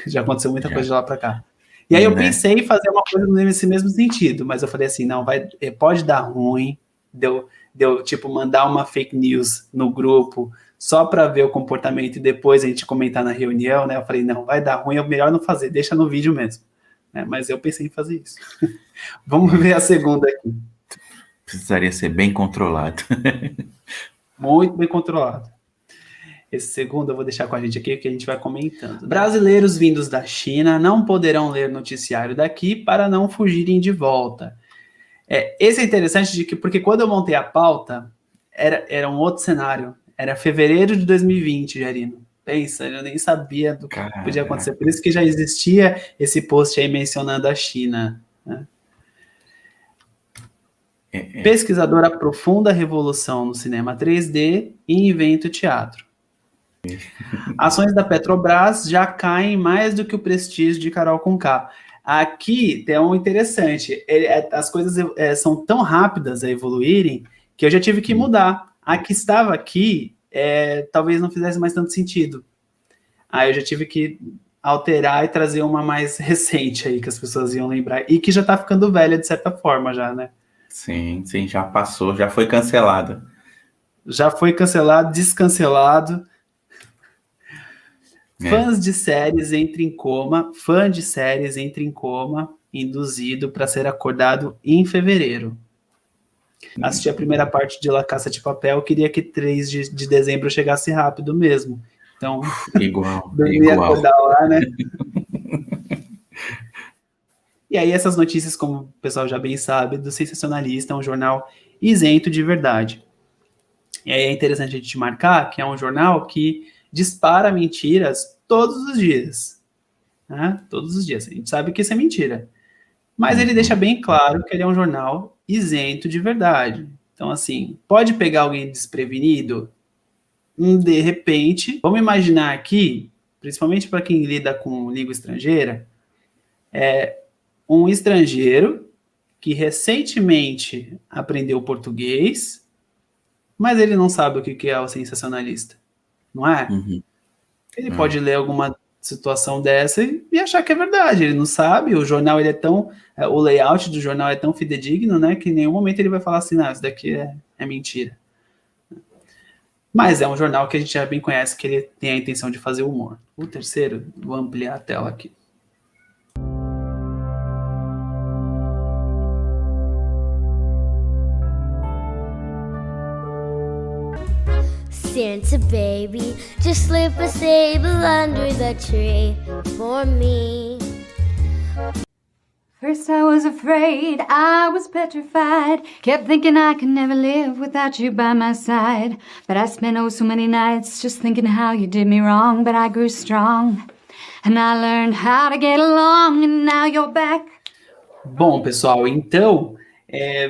Já aconteceu muita coisa de lá para cá. E aí eu pensei em fazer uma coisa nesse mesmo sentido, mas eu falei assim, não, pode dar ruim, deu tipo, mandar uma fake news no grupo, só para ver o comportamento e depois a gente comentar na reunião, né? Eu falei, não, vai dar ruim, é melhor não fazer, deixa no vídeo mesmo. Mas eu pensei em fazer isso. Vamos ver a segunda aqui. Precisaria ser bem controlado. Muito bem controlado. Esse segundo eu vou deixar com a gente aqui, que a gente vai comentando. Brasileiros vindos da China não poderão ler noticiário daqui para não fugirem de volta. Esse é interessante, porque quando eu montei a pauta, era um outro cenário. Era fevereiro de 2020, Jarino. Pensa, eu nem sabia do que podia acontecer. Por isso que já existia esse post aí mencionando a China, né? Pesquisador aprofunda a revolução no cinema 3D e inventa o teatro. Ações da Petrobras já caem mais do que o prestígio de Carol Conká. Aqui tem um interessante. As coisas são tão rápidas a evoluírem que eu já tive que mudar. A que estava aqui talvez não fizesse mais tanto sentido. Aí eu já tive que alterar e trazer uma mais recente aí, que as pessoas iam lembrar. E que já tá ficando velha, de certa forma, já, né? Sim, já passou, já foi cancelada. Já foi cancelado, descancelado. Fãs de séries entram em coma. Fã de séries entra em coma, induzido para ser acordado em fevereiro. Assisti a primeira parte de La Casa de Papel, queria que 3 de dezembro chegasse rápido mesmo. Então, igual. Acordar lá, né? E aí essas notícias, como o pessoal já bem sabe, do Sensacionalista, é um jornal isento de verdade. E aí é interessante a gente marcar que é um jornal que dispara mentiras todos os dias. Né? Todos os dias. A gente sabe que isso é mentira. Mas ele deixa bem claro que ele é um jornal isento de verdade. Então, assim, pode pegar alguém desprevenido? De repente, vamos imaginar aqui, principalmente para quem lida com língua estrangeira, um estrangeiro que recentemente aprendeu português, mas ele não sabe o que é o sensacionalista, não é? Ele pode ler alguma situação dessa e achar que é verdade, ele não sabe, o jornal ele o layout do jornal é tão fidedigno, né, que em nenhum momento ele vai falar assim, não, isso daqui é mentira. Mas é um jornal que a gente já bem conhece que ele tem a intenção de fazer humor. O terceiro, vou ampliar a tela aqui. Santa baby, just slip a sable under the tree for me. First I was afraid, I was petrified, kept thinking I could never live without you by my side. But I spent so many nights just thinking how you did me wrong. But I grew strong, and I learned how to get along, and now you're back. Bom, pessoal, então,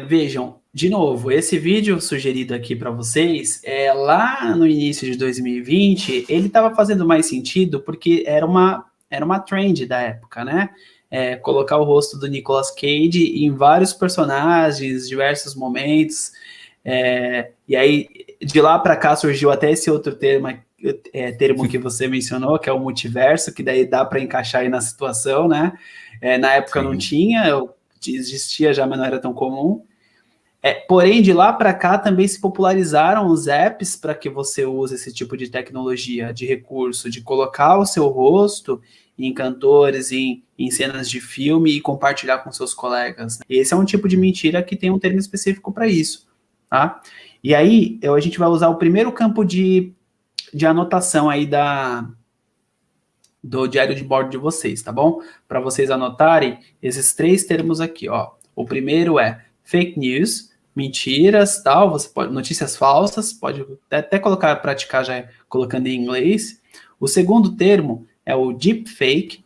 vejam, de novo, esse vídeo sugerido aqui para vocês, lá no início de 2020, ele estava fazendo mais sentido porque era uma trend da época, né? Colocar o rosto do Nicolas Cage em vários personagens, diversos momentos, e aí de lá para cá surgiu até esse outro termo que você mencionou, que é o multiverso, que daí dá para encaixar aí na situação, né? Na época não tinha, existia já, mas não era tão comum. Porém, de lá para cá também se popularizaram os apps para que você use esse tipo de tecnologia, de recurso, de colocar o seu rosto em cantores, em cenas de filme e compartilhar com seus colegas. Esse é um tipo de mentira que tem um termo específico para isso, tá? E aí, a gente vai usar o primeiro campo de anotação aí do diário de bordo de vocês, tá bom? Para vocês anotarem esses 3 termos aqui, ó. O primeiro é fake news, mentiras, tal, você pode, notícias falsas, pode até praticar já colocando em inglês. O segundo termo é o deepfake,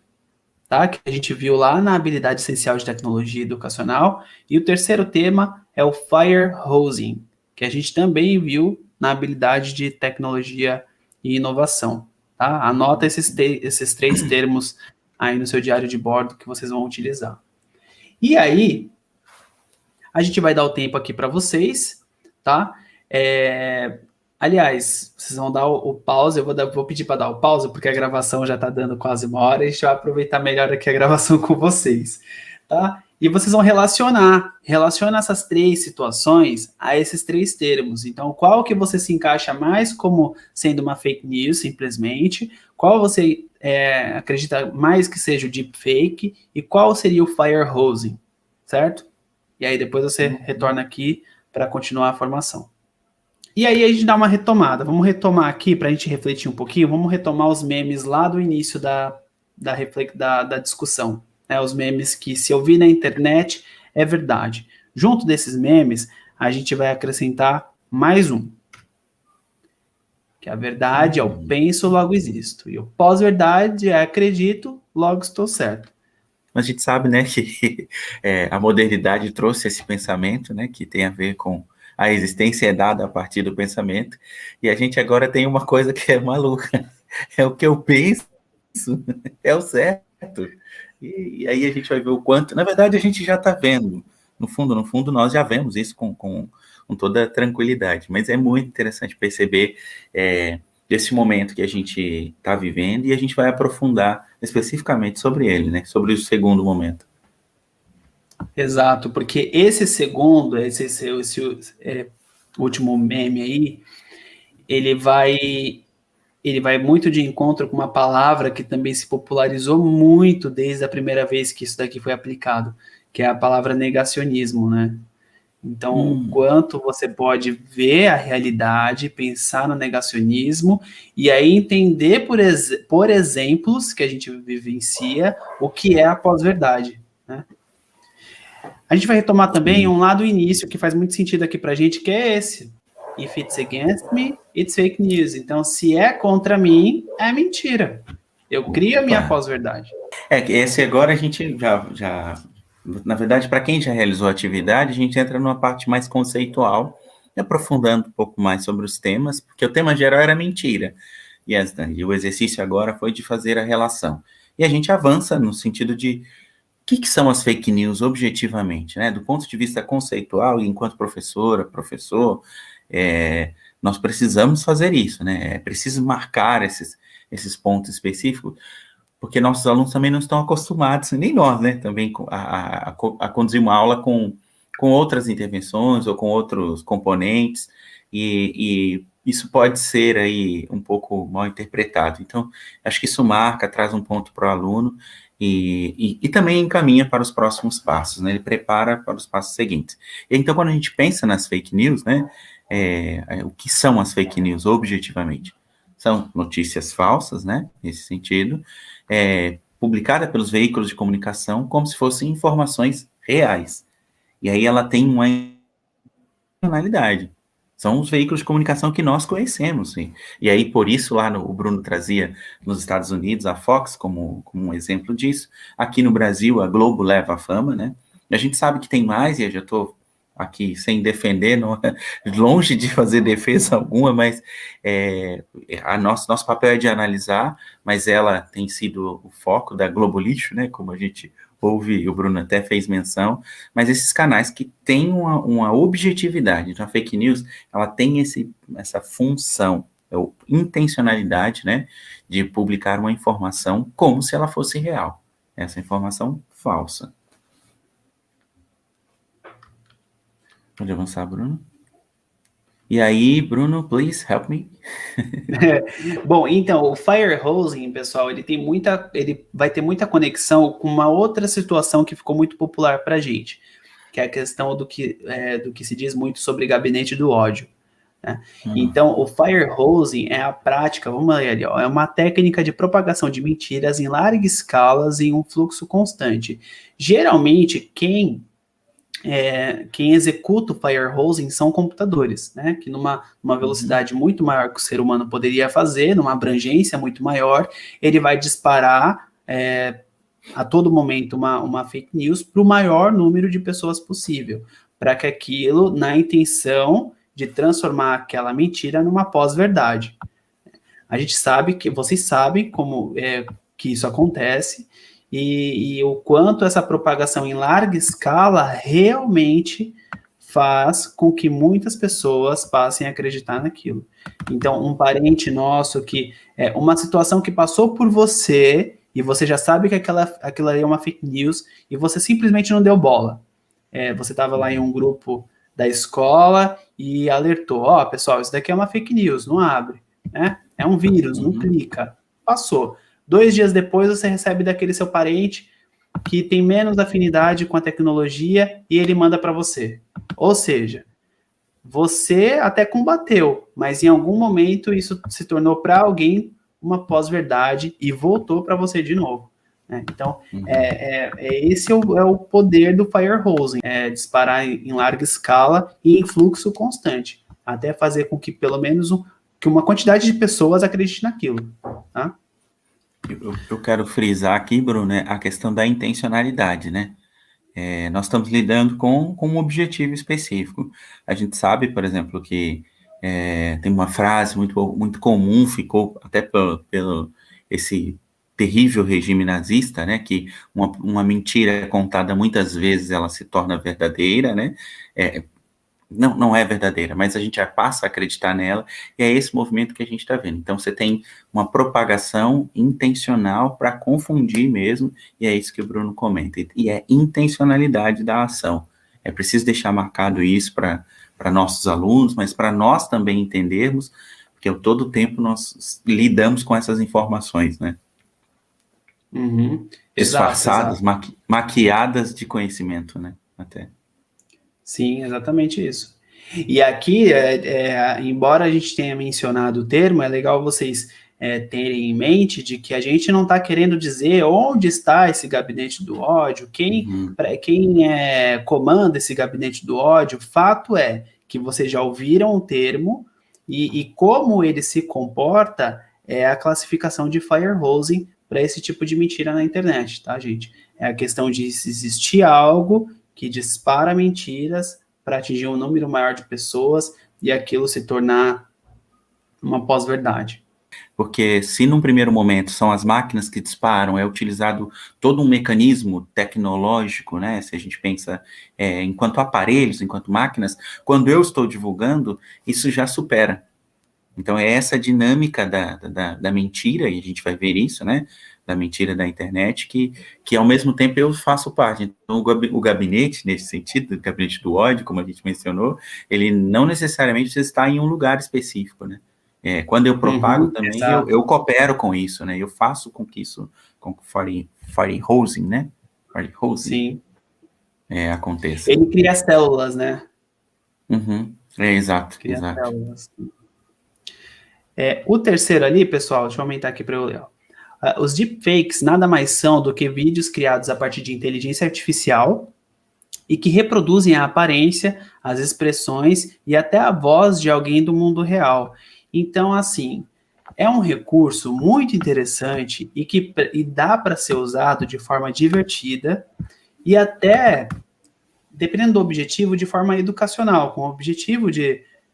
tá? Que a gente viu lá na habilidade essencial de tecnologia educacional. E o terceiro tema é o firehosing, que a gente também viu na habilidade de tecnologia e inovação, tá? Anota esses 3 termos aí no seu diário de bordo que vocês vão utilizar. E aí, a gente vai dar o tempo aqui para vocês, tá? Aliás, vocês vão dar o pause, eu vou pedir para dar o pause, porque a gravação já está dando quase 1 hora, e a gente vai aproveitar melhor aqui a gravação com vocês, tá? E vocês vão relaciona essas 3 situações a esses 3 termos. Então, qual que você se encaixa mais como sendo uma fake news, simplesmente? Qual você acredita mais que seja o deepfake? E qual seria o firehosing, certo? E aí depois você retorna aqui para continuar a formação. E aí a gente dá uma retomada. Vamos retomar aqui para a gente refletir um pouquinho. Vamos retomar os memes lá do início da discussão. Né? Os memes que, se eu vi na internet, é verdade. Junto desses memes, a gente vai acrescentar mais um. Que a verdade é o penso, logo existo. E o pós-verdade é acredito, logo estou certo. Mas a gente sabe, né, que a modernidade trouxe esse pensamento, né, que tem a ver com a existência é dada a partir do pensamento, e a gente agora tem uma coisa que é maluca, é o que eu penso, é o certo, e aí a gente vai ver o quanto, na verdade a gente já está vendo, no fundo nós já vemos isso com toda tranquilidade, mas é muito interessante perceber esse momento que a gente está vivendo, e a gente vai aprofundar especificamente sobre ele, né, sobre o segundo momento. Exato, porque esse segundo, esse último meme aí, ele vai muito de encontro com uma palavra que também se popularizou muito desde a primeira vez que isso daqui foi aplicado, que é a palavra negacionismo, né? Então, o quanto você pode ver a realidade, pensar no negacionismo, e aí entender por exemplos que a gente vivencia o que é a pós-verdade, né? A gente vai retomar também um lado início que faz muito sentido aqui pra gente, que é esse. If it's against me, it's fake news. Então, se é contra mim, é mentira. Eu crio a minha pós-verdade. Esse agora a gente já na verdade, para quem já realizou a atividade, a gente entra numa parte mais conceitual, aprofundando um pouco mais sobre os temas, porque o tema geral era mentira. E o exercício agora foi de fazer a relação. E a gente avança no sentido de o que são as fake news objetivamente, né? Do ponto de vista conceitual, e enquanto professor, nós precisamos fazer isso, né? É preciso marcar esses pontos específicos, porque nossos alunos também não estão acostumados, nem nós, né? Também a conduzir uma aula com outras intervenções ou com outros componentes, e isso pode ser aí um pouco mal interpretado. Então, acho que isso marca, traz um ponto para o aluno, e também encaminha para os próximos passos, né? Ele prepara para os passos seguintes. E então, quando a gente pensa nas fake news, né? O que são as fake news objetivamente? São notícias falsas, né? Nesse sentido, publicada pelos veículos de comunicação como se fossem informações reais. E aí ela tem uma finalidade. São os veículos de comunicação que nós conhecemos, sim. E aí, por isso, lá o Bruno trazia nos Estados Unidos a Fox como um exemplo disso. Aqui no Brasil, a Globo leva a fama, né? A gente sabe que tem mais, e eu já estou aqui sem defender, longe de fazer defesa alguma, mas nosso papel é de analisar, mas ela tem sido o foco da Globo Lixo, né? Como a gente ouve, o Bruno até fez menção, mas esses canais que têm uma objetividade. Então, a fake news, ela tem essa função, intencionalidade, né, de publicar uma informação como se ela fosse real. Essa informação falsa. Pode avançar, Bruno? E aí, Bruno, please help me. Bom, então, o firehosing, pessoal, ele vai ter muita conexão com uma outra situação que ficou muito popular para a gente, que é a questão do que se diz muito sobre gabinete do ódio, né? Então, o firehosing é a prática, vamos ler ali, é uma técnica de propagação de mentiras em larga escala em um fluxo constante. Geralmente, quem executa o firehosing são computadores, né? Que numa velocidade muito maior que o ser humano poderia fazer, numa abrangência muito maior, ele vai disparar a todo momento uma fake news para o maior número de pessoas possível, para que aquilo, na intenção de transformar aquela mentira numa pós-verdade. A gente sabe vocês sabem como que isso acontece, e o quanto essa propagação em larga escala realmente faz com que muitas pessoas passem a acreditar naquilo. Então, um parente nosso uma situação que passou por você, e você já sabe que aquilo ali é uma fake news, e você simplesmente não deu bola. Você estava lá em um grupo da escola e alertou, pessoal, isso daqui é uma fake news, não abre, né? É um vírus, não clica. Passou. 2 dias depois, você recebe daquele seu parente que tem menos afinidade com a tecnologia e ele manda para você. Ou seja, você até combateu, mas em algum momento isso se tornou para alguém uma pós-verdade e voltou para você de novo. Né? Então, esse é o poder do firehosing, disparar em larga escala e em fluxo constante, até fazer com que pelo menos que uma quantidade de pessoas acredite naquilo. Tá? Eu quero frisar aqui, Bruno, a questão da intencionalidade, né? Nós estamos lidando com um objetivo específico. A gente sabe, por exemplo, que tem uma frase muito comum, ficou até pelo esse terrível regime nazista, né, que uma mentira contada muitas vezes, ela se torna verdadeira, né, não é verdadeira, mas a gente já passa a acreditar nela, e é esse movimento que a gente está vendo. Então, você tem uma propagação intencional para confundir mesmo, e é isso que o Bruno comenta, e é intencionalidade da ação. É preciso deixar marcado isso para nossos alunos, mas para nós também entendermos, porque a todo tempo nós lidamos com essas informações, né? Uhum. Disfarçadas, maquiadas de conhecimento, né? Até. Sim, exatamente isso. E aqui, embora a gente tenha mencionado o termo, é legal vocês terem em mente de que a gente não está querendo dizer onde está esse gabinete do ódio, quem comanda esse gabinete do ódio. Fato é que vocês já ouviram o termo e como ele se comporta é a classificação de firehosing para esse tipo de mentira na internet, tá, gente? É a questão de existir algo que dispara mentiras para atingir um número maior de pessoas e aquilo se tornar uma pós-verdade. Porque se num primeiro momento são as máquinas que disparam, é utilizado todo um mecanismo tecnológico, né? Se a gente pensa enquanto aparelhos, enquanto máquinas, quando eu estou divulgando, isso já supera. Então é essa dinâmica da mentira, e a gente vai ver isso, né? Da mentira da internet, que ao mesmo tempo eu faço parte. Então o gabinete, nesse sentido, o gabinete do ódio, como a gente mencionou, ele não necessariamente precisa estar em um lugar específico, né? Quando eu propago também, eu coopero com isso, né? Eu faço com que isso, com firehosing, né? Firehosing, aconteça. Ele cria células, né? Uhum. Exato, Cria exato. células. O terceiro ali, pessoal, deixa eu aumentar aqui para eu ler. Os deepfakes nada mais são do que vídeos criados a partir de inteligência artificial e que reproduzem a aparência, as expressões e até a voz de alguém do mundo real. Então, assim, é um recurso muito interessante e dá para ser usado de forma divertida e até, dependendo do objetivo, de forma educacional, com objetivo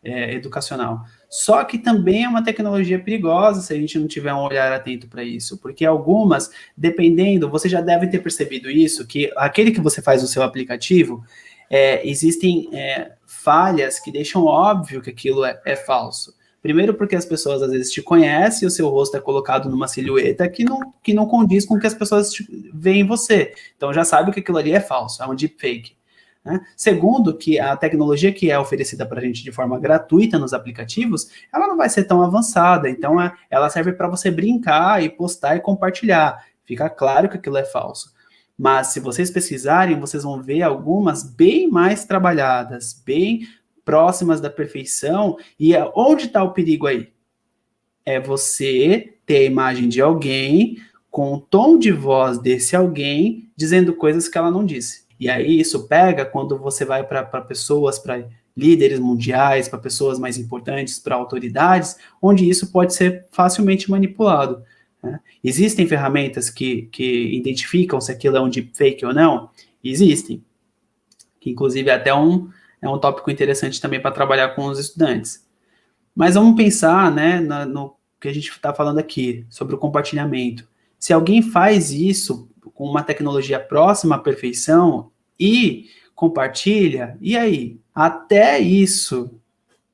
educacional. Só que também é uma tecnologia perigosa se a gente não tiver um olhar atento para isso, porque algumas, dependendo, você já deve ter percebido isso, que aquele que você faz no seu aplicativo, existem falhas que deixam óbvio que aquilo é falso. Primeiro porque as pessoas às vezes te conhecem e o seu rosto é colocado numa silhueta que não condiz com o que as pessoas veem em você. Então já sabe que aquilo ali é falso, é um deepfake. Né? Segundo, que a tecnologia que é oferecida para a gente de forma gratuita nos aplicativos, ela não vai ser tão avançada, então ela serve para você brincar e postar e compartilhar. Fica claro que aquilo é falso. Mas se vocês pesquisarem, vocês vão ver algumas bem mais trabalhadas, bem próximas da perfeição. E onde está o perigo aí? É você ter a imagem de alguém com o tom de voz desse alguém dizendo coisas que ela não disse. E aí isso pega quando você vai para pessoas, para líderes mundiais, para pessoas mais importantes, para autoridades, onde isso pode ser facilmente manipulado. Né? Existem ferramentas que identificam se aquilo é um deepfake ou não? Existem. Que inclusive é até um tópico interessante também para trabalhar com os estudantes. Mas vamos pensar, né, no que a gente está falando aqui, sobre o compartilhamento. Se alguém faz isso com uma tecnologia próxima à perfeição e compartilha, e aí? Até isso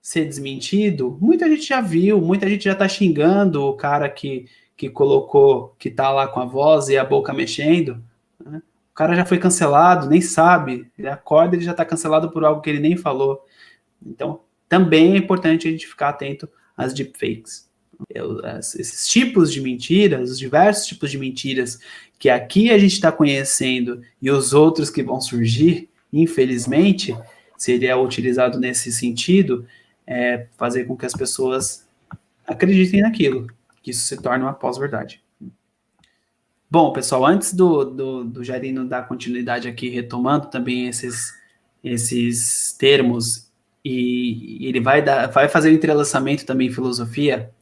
ser desmentido, muita gente já viu, muita gente já está xingando o cara que colocou, que está lá com a voz e a boca mexendo, né? O cara já foi cancelado, nem sabe, ele acorda e ele já está cancelado por algo que ele nem falou. Então, também é importante a gente ficar atento às deepfakes. Esses tipos de mentiras, os diversos tipos de mentiras que aqui a gente está conhecendo e os outros que vão surgir, infelizmente, se ele é utilizado nesse sentido, fazer com que as pessoas acreditem naquilo, que isso se torne uma pós-verdade. Bom, pessoal, antes do Jarino dar continuidade aqui, retomando também esses termos, e ele vai fazer o entrelaçamento também em filosofia,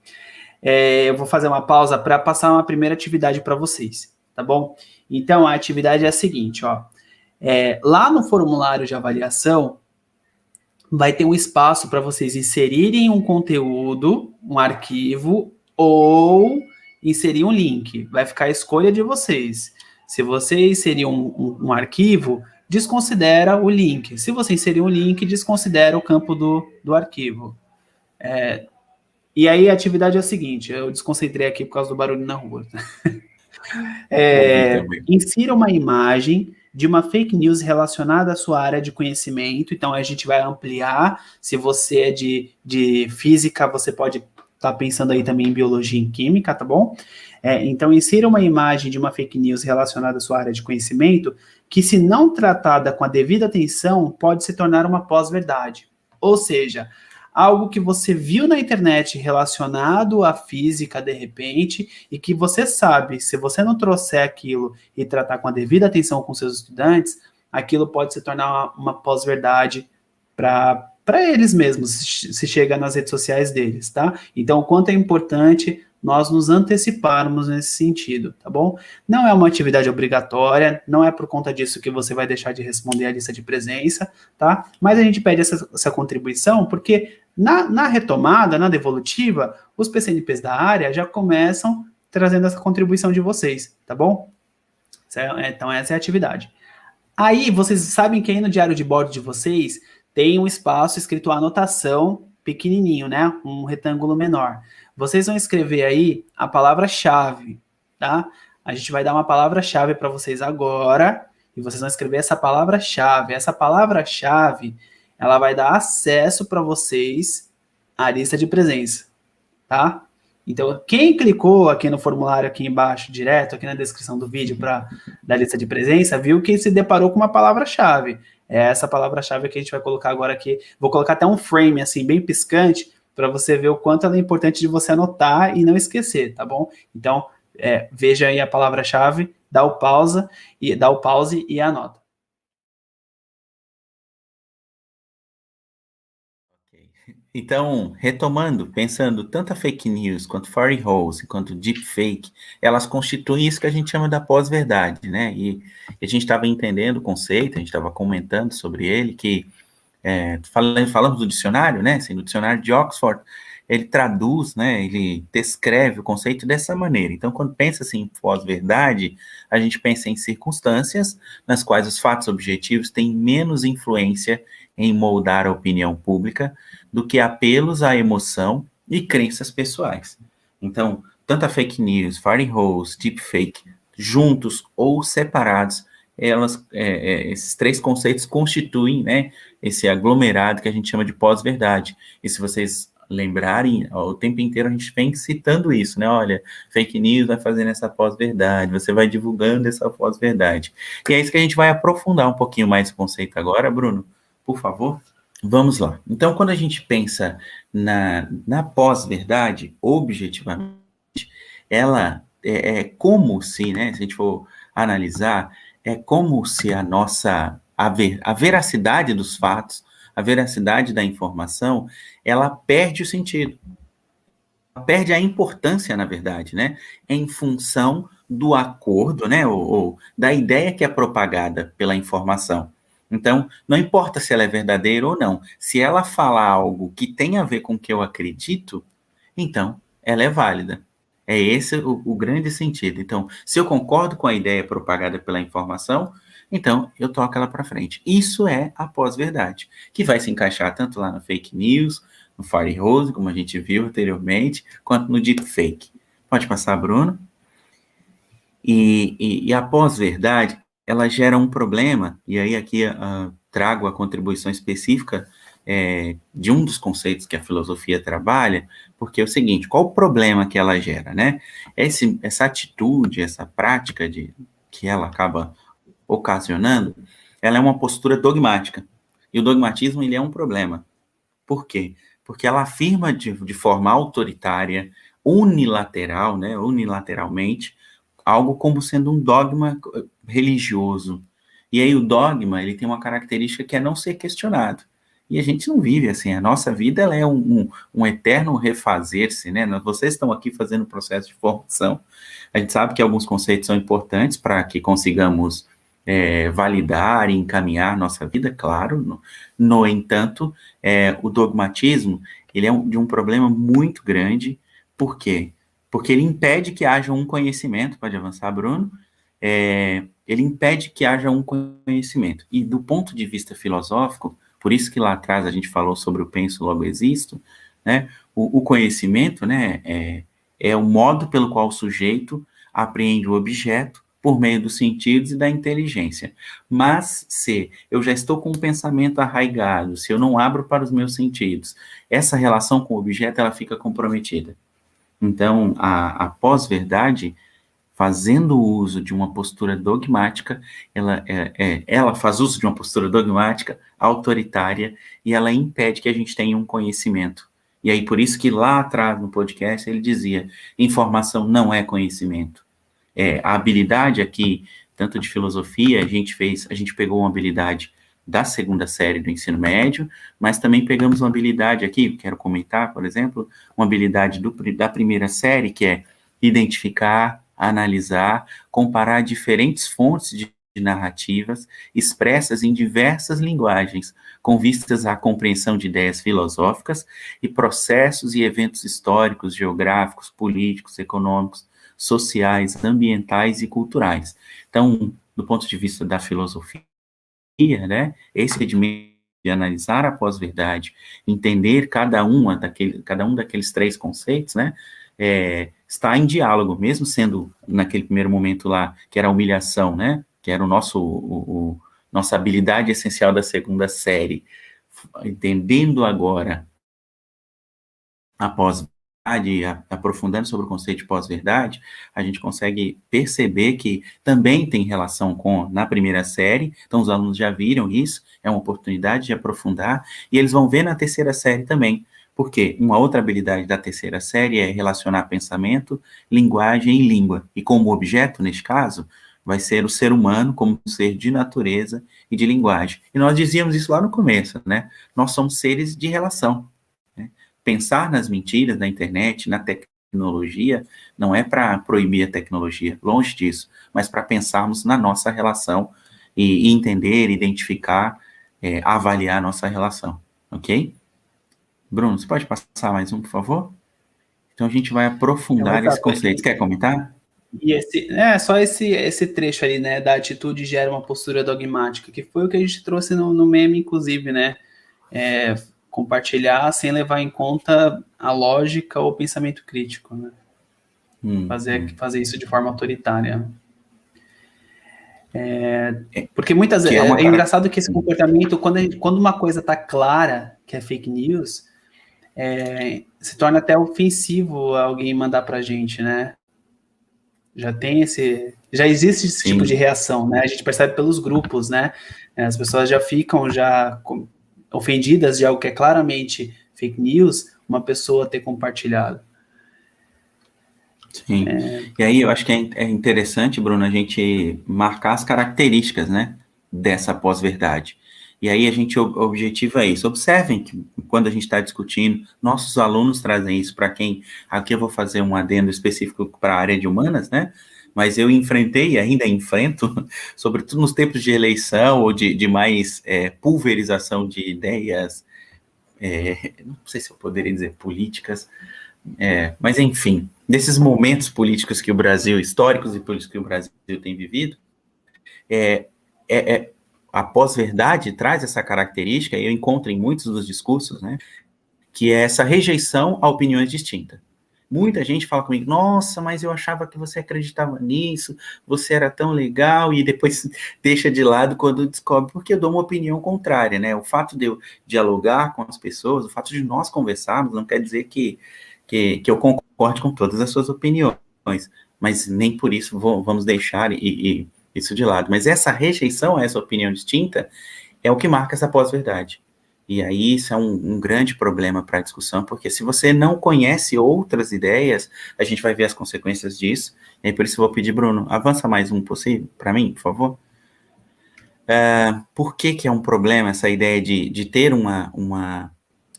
eu vou fazer uma pausa para passar uma primeira atividade para vocês, tá bom? Então, a atividade é a seguinte, ó. Lá no formulário de avaliação, vai ter um espaço para vocês inserirem um conteúdo, um arquivo, ou inserir um link. Vai ficar a escolha de vocês. Se você inserir um arquivo, desconsidera o link. Se você inserir um link, desconsidera o campo do arquivo. E aí a atividade é a seguinte, eu desconcentrei aqui por causa do barulho na rua. Insira uma imagem de uma fake news relacionada à sua área de conhecimento. Então, a gente vai ampliar. Se você é de física, você pode estar pensando aí também em biologia e em química, tá bom? Então, insira uma imagem de uma fake news relacionada à sua área de conhecimento, que, se não tratada com a devida atenção, pode se tornar uma pós-verdade. Ou seja, algo que você viu na internet relacionado à física, de repente, e que você sabe, se você não trouxer aquilo e tratar com a devida atenção com seus estudantes, aquilo pode se tornar uma pós-verdade para eles mesmos, se chega nas redes sociais deles, tá? Então, o quanto é importante nós nos anteciparmos nesse sentido, tá bom? Não é uma atividade obrigatória, não é por conta disso que você vai deixar de responder a lista de presença, tá? Mas a gente pede essa contribuição porque na retomada, na devolutiva, os PCNPs da área já começam trazendo essa contribuição de vocês, tá bom? Então, essa é a atividade. Aí, vocês sabem que aí no diário de bordo de vocês tem um espaço escrito anotação pequenininho, né? Um retângulo menor. Vocês vão escrever aí a palavra-chave, tá? A gente vai dar uma palavra-chave para vocês agora, e vocês vão escrever essa palavra-chave. Essa palavra-chave, ela vai dar acesso para vocês à lista de presença, tá? Então, quem clicou aqui no formulário aqui embaixo, direto, aqui na descrição do vídeo da lista de presença, viu que se deparou com uma palavra-chave. É essa palavra-chave que a gente vai colocar agora aqui. Vou colocar até um frame, assim, bem piscante, para você ver o quanto ela é importante de você anotar e não esquecer, tá bom? Então, veja aí a palavra-chave, dá o pause e anota. Então, retomando, pensando, tanto a fake news, quanto fire hose, quanto deepfake, elas constituem isso que a gente chama da pós-verdade, né? E a gente estava entendendo o conceito, a gente estava comentando sobre ele, que falamos do dicionário, né? Assim, no dicionário de Oxford, ele traduz, né? Ele descreve o conceito dessa maneira. Então, quando pensa assim, em pós-verdade, a gente pensa em circunstâncias nas quais os fatos objetivos têm menos influência em moldar a opinião pública do que apelos à emoção e crenças pessoais. Então, tanto a fake news, fire hose, deepfake, juntos ou separados, esses três conceitos constituem, né, esse aglomerado que a gente chama de pós-verdade. E se vocês lembrarem, o tempo inteiro a gente vem citando isso, né? Olha, fake news vai fazendo essa pós-verdade, você vai divulgando essa pós-verdade. E é isso que a gente vai aprofundar um pouquinho mais o conceito agora, Bruno, por favor. Vamos lá. Então, quando a gente pensa na pós-verdade, objetivamente, ela é como se, né, se a gente for analisar, é como se a veracidade dos fatos, a veracidade da informação, ela perde o sentido. Ela perde a importância, na verdade, né, em função do acordo, né, ou da ideia que é propagada pela informação. Então, não importa se ela é verdadeira ou não, se ela falar algo que tem a ver com o que eu acredito, então ela é válida. É esse o grande sentido. Então, se eu concordo com a ideia propagada pela informação, então eu toco ela para frente. Isso é a pós-verdade, que vai se encaixar tanto lá no fake news, no fire hose, como a gente viu anteriormente, quanto no deepfake. Pode passar, Bruno? E a pós-verdade, ela gera um problema, e aí aqui trago a contribuição específica de um dos conceitos que a filosofia trabalha, porque é o seguinte, qual o problema que ela gera, né? Essa atitude, essa prática que ela acaba ocasionando, ela é uma postura dogmática. E o dogmatismo, ele é um problema. Por quê? Porque ela afirma de forma autoritária, unilateral, né, unilateralmente, algo como sendo um dogma religioso. E aí o dogma, ele tem uma característica que é não ser questionado. E a gente não vive assim, a nossa vida ela é um eterno refazer-se, né? Vocês estão aqui fazendo o processo de formação. A gente sabe que alguns conceitos são importantes para que consigamos validar e encaminhar nossa vida, claro. No entanto, o dogmatismo, ele é de um problema muito grande. Por quê? Porque ele impede que haja um conhecimento. Pode avançar, Bruno? Ele impede que haja um conhecimento. E do ponto de vista filosófico, por isso que lá atrás a gente falou sobre o penso, logo existo, né? O conhecimento, né, é o modo pelo qual o sujeito apreende o objeto por meio dos sentidos e da inteligência. Mas se eu já estou com um pensamento arraigado, se eu não abro para os meus sentidos, essa relação com o objeto, ela fica comprometida. Então, a pós-verdade, fazendo uso de uma postura dogmática, ela faz uso de uma postura dogmática, autoritária, e ela impede que a gente tenha um conhecimento. E aí, por isso que lá atrás no podcast ele dizia, informação não é conhecimento. A habilidade aqui, tanto de filosofia, a gente pegou uma habilidade da segunda série do ensino médio, mas também pegamos uma habilidade aqui, quero comentar, por exemplo, uma habilidade da primeira série, que é identificar, analisar, comparar diferentes fontes de narrativas expressas em diversas linguagens, com vistas à compreensão de ideias filosóficas e processos e eventos históricos, geográficos, políticos, econômicos, sociais, ambientais e culturais. Então, do ponto de vista da filosofia, né, esse segmento de analisar a pós-verdade, entender cada um daqueles três conceitos, né, está em diálogo, mesmo sendo naquele primeiro momento lá, que era a humilhação, né, que era nossa habilidade essencial da segunda série, entendendo agora a pós-verdade, aprofundando sobre o conceito de pós-verdade, a gente consegue perceber que também tem relação com na primeira série, então os alunos já viram isso, é uma oportunidade de aprofundar, e eles vão ver na terceira série também, porque uma outra habilidade da terceira série é relacionar pensamento, linguagem e língua, e como objeto, neste caso, vai ser o ser humano como um ser de natureza e de linguagem. E nós dizíamos isso lá no começo, né? Nós somos seres de relação. Pensar nas mentiras na internet, na tecnologia, não é para proibir a tecnologia, longe disso, mas para pensarmos na nossa relação e entender, identificar, avaliar a nossa relação, ok? Bruno, você pode passar mais um, por favor? Então a gente vai aprofundar esse conceito. Quer comentar? E só esse trecho aí, né, da atitude gera uma postura dogmática, que foi o que a gente trouxe no meme, inclusive, né, compartilhar sem levar em conta a lógica ou o pensamento crítico, né? Fazer isso de forma autoritária. Porque muitas vezes é engraçado que esse comportamento, quando uma coisa está clara, que é fake news, se torna até ofensivo alguém mandar pra gente, né? Já existe esse tipo de reação, né? A gente percebe pelos grupos, né? As pessoas já ficam ofendidas de algo que é claramente fake news, uma pessoa ter compartilhado. Sim. E aí eu acho que é interessante, Bruno, a gente marcar as características, né, dessa pós-verdade. E aí a gente objetiva isso. Observem que quando a gente está discutindo, nossos alunos trazem isso para quem... Aqui eu vou fazer um adendo específico para a área de humanas, né? Mas eu enfrentei e ainda enfrento, sobretudo nos tempos de eleição ou de mais pulverização de ideias, não sei se eu poderia dizer políticas, mas enfim, nesses momentos políticos que o Brasil, históricos e políticos que o Brasil tem vivido, a pós-verdade traz essa característica, e eu encontro em muitos dos discursos, né, que é essa rejeição a opiniões distintas. Muita gente fala comigo, nossa, mas eu achava que você acreditava nisso, você era tão legal, e depois deixa de lado quando descobre, porque eu dou uma opinião contrária, né? O fato de eu dialogar com as pessoas, o fato de nós conversarmos, não quer dizer que eu concorde com todas as suas opiniões, mas nem por isso vamos deixar isso de lado. Mas essa rejeição a essa opinião distinta, é o que marca essa pós-verdade. E aí isso é um grande problema para a discussão, porque se você não conhece outras ideias, a gente vai ver as consequências disso. E aí por isso eu vou pedir, Bruno, avança mais um possível para mim, por favor. Por que é um problema essa ideia de ter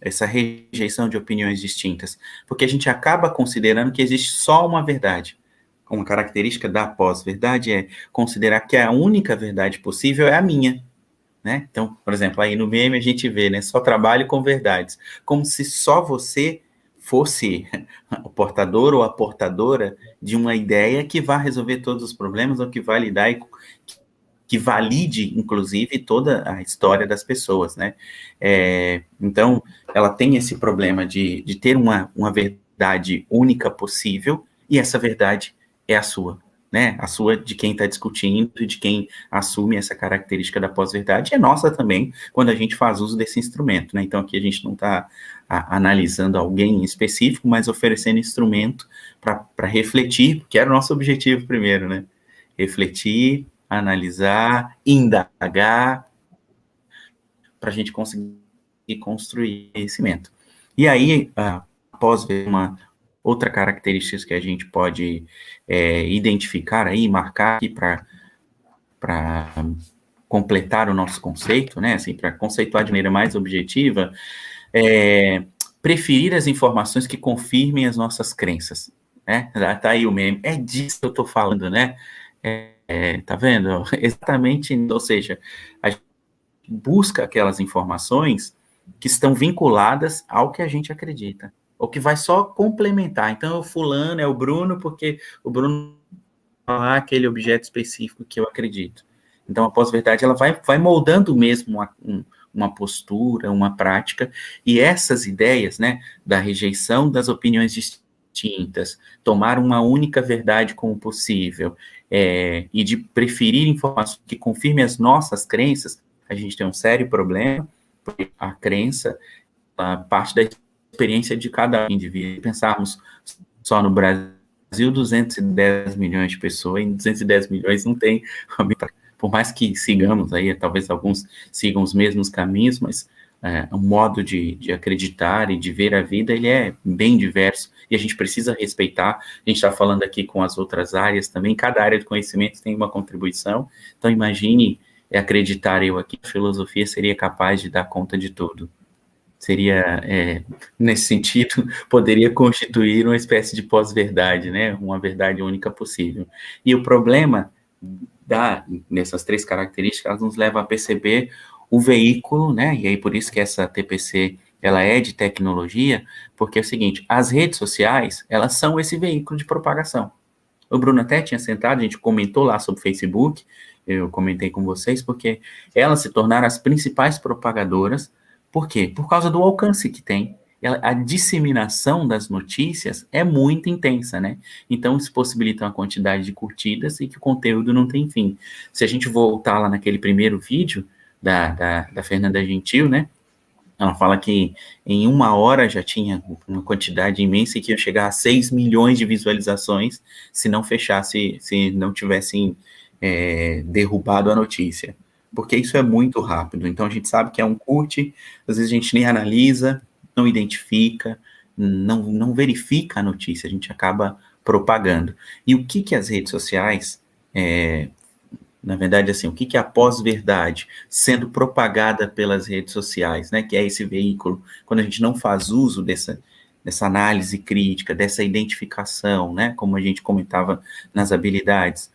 essa rejeição de opiniões distintas? Porque a gente acaba considerando que existe só uma verdade. Uma característica da pós-verdade é considerar que a única verdade possível é a minha. Né? Então, por exemplo, aí no meme a gente vê, né, só trabalho com verdades, como se só você fosse o portador ou a portadora de uma ideia que vai resolver todos os problemas ou que vai lidar e que valide, inclusive, toda a história das pessoas, né? Então, ela tem esse problema de ter uma verdade única possível, e essa verdade é a sua, né? A sua de quem está discutindo, de quem assume essa característica da pós-verdade, é nossa também, quando a gente faz uso desse instrumento, né? Então, aqui a gente não está analisando alguém em específico, mas oferecendo instrumento para refletir, que era o nosso objetivo primeiro, né? Refletir, analisar, indagar, para a gente conseguir construir conhecimento. E aí, após ver uma outra característica que a gente pode identificar aí, marcar aqui para completar o nosso conceito, né, assim, para conceituar de maneira mais objetiva, preferir as informações que confirmem as nossas crenças, né? Tá aí o meme, é disso que eu estou falando, né? Tá vendo? Exatamente, ou seja, a gente busca aquelas informações que estão vinculadas ao que a gente acredita, ou que vai só complementar. Então, o fulano é o Bruno, porque o Bruno fala aquele objeto específico que eu acredito. Então, a pós-verdade, ela vai moldando mesmo uma postura, uma prática, e essas ideias, né, da rejeição das opiniões distintas, tomar uma única verdade como possível, e de preferir informações que confirmem as nossas crenças, a gente tem um sério problema, porque a crença parte da experiência de cada indivíduo. Se pensarmos só no Brasil, 210 milhões de pessoas, em 210 milhões não tem, por mais que sigamos aí, talvez alguns sigam os mesmos caminhos, mas o modo de acreditar e de ver a vida, ele é bem diverso, e a gente precisa respeitar. A gente está falando aqui com as outras áreas também, cada área de conhecimento tem uma contribuição, então imagine acreditar eu aqui, a filosofia seria capaz de dar conta de tudo. Seria, nesse sentido, poderia constituir uma espécie de pós-verdade, né, uma verdade única possível. E o problema nessas três características, elas nos levam a perceber o veículo, né, e aí por isso que essa TPC, ela é de tecnologia, porque é o seguinte, as redes sociais, elas são esse veículo de propagação. O Bruno até tinha sentado, a gente comentou lá sobre o Facebook, eu comentei com vocês, porque elas se tornaram as principais propagadoras. Por quê? Por causa do alcance que tem. A disseminação das notícias é muito intensa, né? Então, isso possibilita uma quantidade de curtidas e que o conteúdo não tem fim. Se a gente voltar lá naquele primeiro vídeo da Fernanda Gentil, né? Ela fala que em 1 hora já tinha uma quantidade imensa e que ia chegar a 6 milhões de visualizações se não fechasse, se não tivessem derrubado a notícia. Porque isso é muito rápido. Então, a gente sabe que é um curte, às vezes a gente nem analisa, não identifica, não verifica a notícia, a gente acaba propagando. E o que as redes sociais, na verdade, assim, o que a pós-verdade sendo propagada pelas redes sociais, né, que é esse veículo, quando a gente não faz uso dessa análise crítica, dessa identificação, né, como a gente comentava nas habilidades,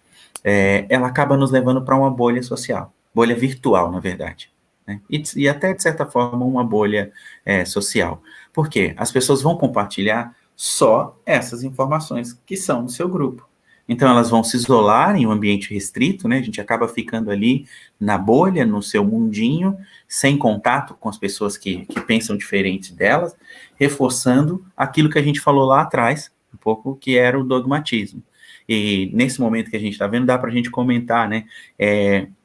ela acaba nos levando para uma bolha social, bolha virtual, na verdade, né, e até, de certa forma, uma bolha social. Por quê? As pessoas vão compartilhar só essas informações que são do seu grupo. Então, elas vão se isolar em um ambiente restrito, né? A gente acaba ficando ali na bolha, no seu mundinho, sem contato com as pessoas que pensam diferente delas, reforçando aquilo que a gente falou lá atrás, um pouco que era o dogmatismo. E nesse momento que a gente está vendo, dá para a gente comentar, né?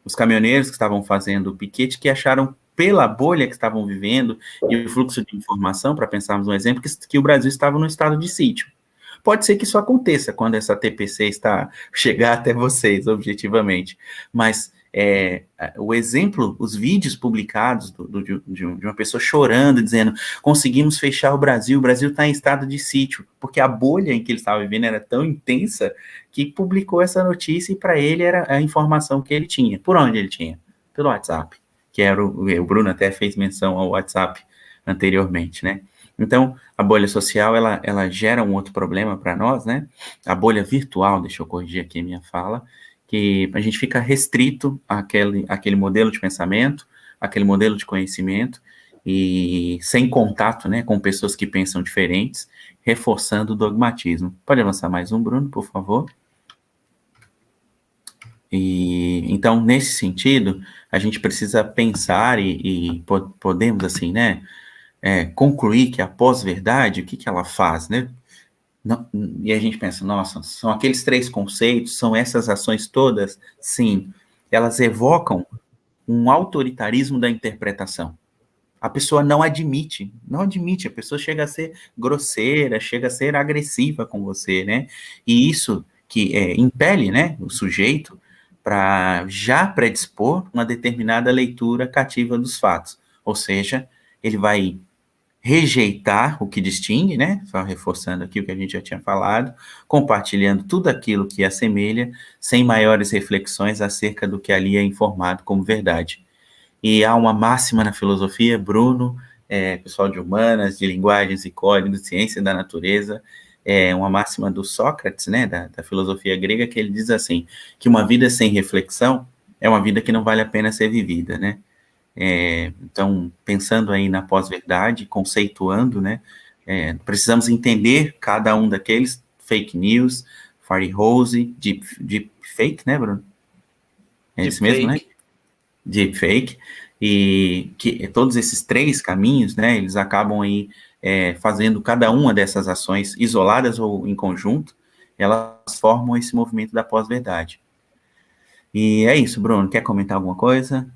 Os caminhoneiros que estavam fazendo o piquete, que acharam pela bolha que estavam vivendo e o fluxo de informação, para pensarmos um exemplo, que o Brasil estava num estado de sítio. Pode ser que isso aconteça quando essa TPC chegar até vocês, objetivamente, mas o exemplo, os vídeos publicados de uma pessoa chorando, dizendo, conseguimos fechar o Brasil está em estado de sítio, porque a bolha em que ele estava vivendo era tão intensa que publicou essa notícia e para ele era a informação que ele tinha. Por onde ele tinha? Pelo WhatsApp, que era o Bruno até fez menção ao WhatsApp anteriormente, né? Então, a bolha social, ela gera um outro problema para nós, né? A bolha virtual, deixa eu corrigir aqui a minha fala, que a gente fica restrito àquele modelo de pensamento, àquele modelo de conhecimento, e sem contato, né, com pessoas que pensam diferentes, reforçando o dogmatismo. Pode avançar mais um, Bruno, por favor? Então, nesse sentido, a gente precisa pensar e podemos, assim, né, concluir que a pós-verdade, o que ela faz, né? Não, e a gente pensa, nossa, são aqueles 3 conceitos, são essas ações todas? Sim, elas evocam um autoritarismo da interpretação. A pessoa não admite, a pessoa chega a ser grosseira, chega a ser agressiva com você, né? E isso que impele, né, o sujeito para já predispor uma determinada leitura cativa dos fatos. Ou seja, ele vai rejeitar o que distingue, né, só reforçando aqui o que a gente já tinha falado, compartilhando tudo aquilo que assemelha, sem maiores reflexões acerca do que ali é informado como verdade. E há uma máxima na filosofia, Bruno, pessoal de humanas, de linguagens e códigos, ciência da natureza, uma máxima do Sócrates, né, da filosofia grega, que ele diz assim, que uma vida sem reflexão é uma vida que não vale a pena ser vivida, né? Então, pensando aí na pós-verdade, conceituando, né, precisamos entender cada um daqueles, fake news, fire hose, deep fake, né, Bruno? É isso mesmo, né? Deep fake, e que todos esses 3 caminhos, né, eles acabam aí fazendo cada uma dessas ações isoladas ou em conjunto, elas formam esse movimento da pós-verdade. E é isso, Bruno, quer comentar alguma coisa?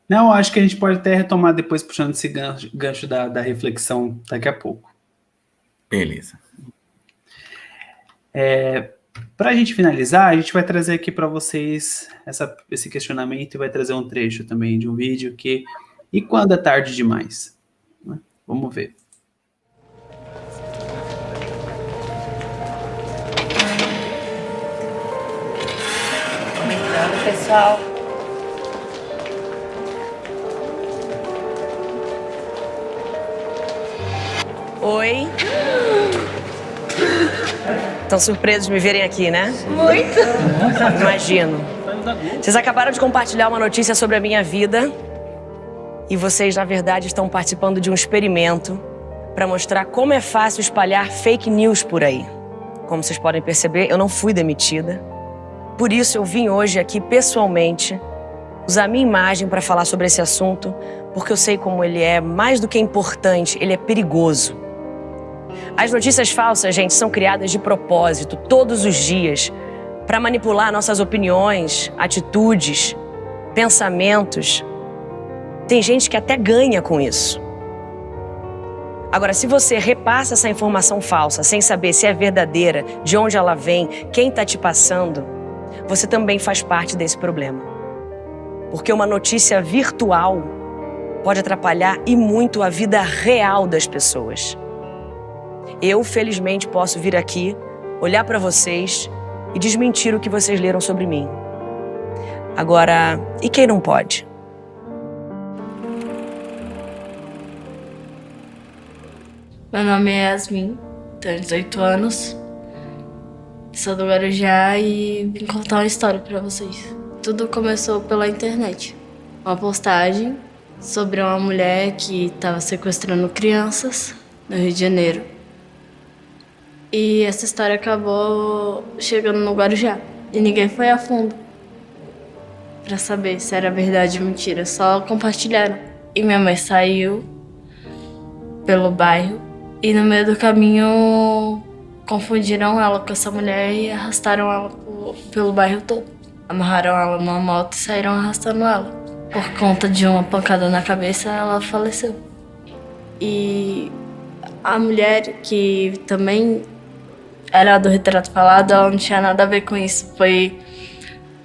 Não, acho que a gente pode até retomar depois, puxando esse gancho da reflexão daqui a pouco. Beleza. Para a gente finalizar, a gente vai trazer aqui para vocês esse questionamento e vai trazer um trecho também de um vídeo que... E quando é tarde demais? Vamos ver. Comentando, pessoal. Oi. Estão surpresos de me verem aqui, né? Muito. Imagino. Vocês acabaram de compartilhar uma notícia sobre a minha vida e vocês, na verdade, estão participando de um experimento para mostrar como é fácil espalhar fake news por aí. Como vocês podem perceber, eu não fui demitida. Por isso, eu vim hoje aqui, pessoalmente, usar minha imagem para falar sobre esse assunto, porque eu sei como ele é mais do que importante, ele é perigoso. As notícias falsas, gente, são criadas de propósito, todos os dias, para manipular nossas opiniões, atitudes, pensamentos. Tem gente que até ganha com isso. Agora, se você repassa essa informação falsa, sem saber se é verdadeira, de onde ela vem, quem está te passando, você também faz parte desse problema. Porque uma notícia virtual pode atrapalhar e muito a vida real das pessoas. Eu, felizmente, posso vir aqui, olhar para vocês e desmentir o que vocês leram sobre mim. Agora, e quem não pode? Meu nome é Yasmin, tenho 18 anos, sou do Guarujá e vim contar uma história para vocês. Tudo começou pela internet. Uma postagem sobre uma mulher que estava sequestrando crianças no Rio de Janeiro. E essa história acabou chegando no Guarujá. E ninguém foi a fundo pra saber se era verdade ou mentira. Só compartilharam. E minha mãe saiu pelo bairro. E no meio do caminho confundiram ela com essa mulher e arrastaram ela pelo bairro todo. Amarraram ela numa moto e saíram arrastando ela. Por conta de uma pancada na cabeça, ela faleceu. E a mulher, que também era do retrato falado, ela não tinha nada a ver com isso. Foi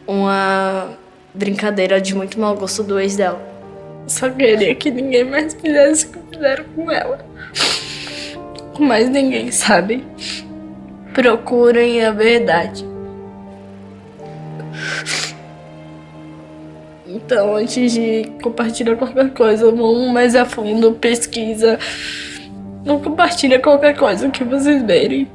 uma brincadeira de muito mau gosto do ex dela. Só queria que ninguém mais fizesse o que fizeram com ela. Com mais ninguém, sabe? Procurem a verdade. Então, antes de compartilhar qualquer coisa, vão mais a fundo, pesquisa. Não compartilha qualquer coisa que vocês verem.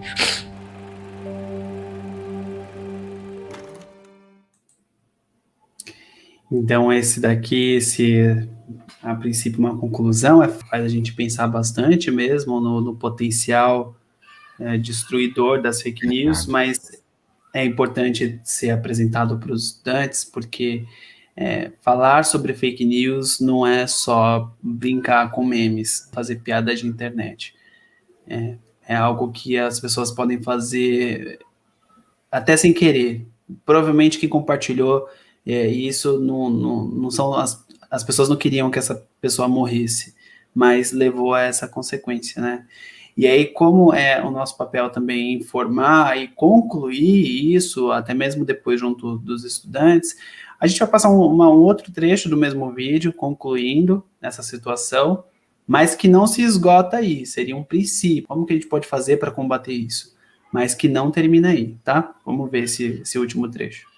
Então, esse daqui, a princípio, uma conclusão, faz a gente pensar bastante mesmo no potencial destruidor das fake news, mas é importante ser apresentado para os estudantes, porque falar sobre fake news não é só brincar com memes, fazer piada de internet. É algo que as pessoas podem fazer até sem querer. Provavelmente quem compartilhou isso não são as pessoas não queriam que essa pessoa morresse, mas levou a essa consequência, né? E aí, como é o nosso papel também informar e concluir isso, até mesmo depois junto dos estudantes, a gente vai passar um outro trecho do mesmo vídeo, concluindo essa situação, mas que não se esgota aí, seria um princípio. Como que a gente pode fazer para combater isso? Mas que não termina aí, tá? Vamos ver esse último trecho.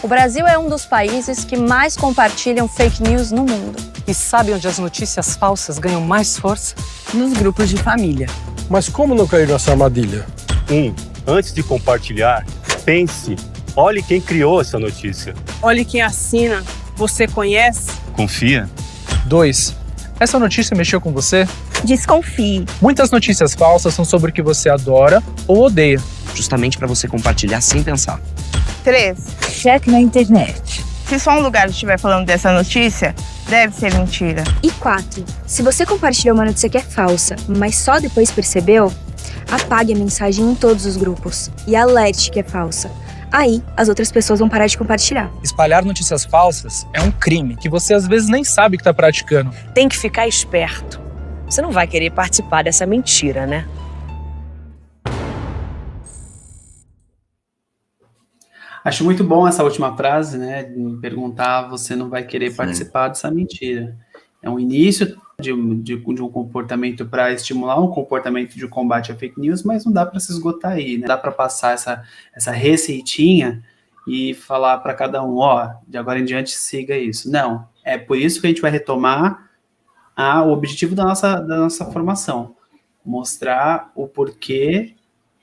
O Brasil é um dos países que mais compartilham fake news no mundo. E sabe onde as notícias falsas ganham mais força? Nos grupos de família. Mas como não cair nessa armadilha? Antes de compartilhar, pense. Olhe quem criou essa notícia. Olhe quem assina. Você conhece? Confia. 2. Essa notícia mexeu com você? Desconfie. Muitas notícias falsas são sobre o que você adora ou odeia. Justamente para você compartilhar sem pensar. 3. Cheque na internet. Se só um lugar estiver falando dessa notícia, deve ser mentira. E 4. Se você compartilhou uma notícia que é falsa, mas só depois percebeu, apague a mensagem em todos os grupos e alerte que é falsa. Aí, as outras pessoas vão parar de compartilhar. Espalhar notícias falsas é um crime que você às vezes nem sabe que está praticando. Tem que ficar esperto. Você não vai querer participar dessa mentira, né? Acho muito bom essa última frase, né? De me perguntar, você não vai querer participar dessa mentira. É um início de um comportamento para estimular um comportamento de combate a fake news, mas não dá para se esgotar aí, né? Dá para passar essa receitinha e falar para cada um, de agora em diante siga isso. Não, é por isso que a gente vai retomar o objetivo da nossa formação. Mostrar o porquê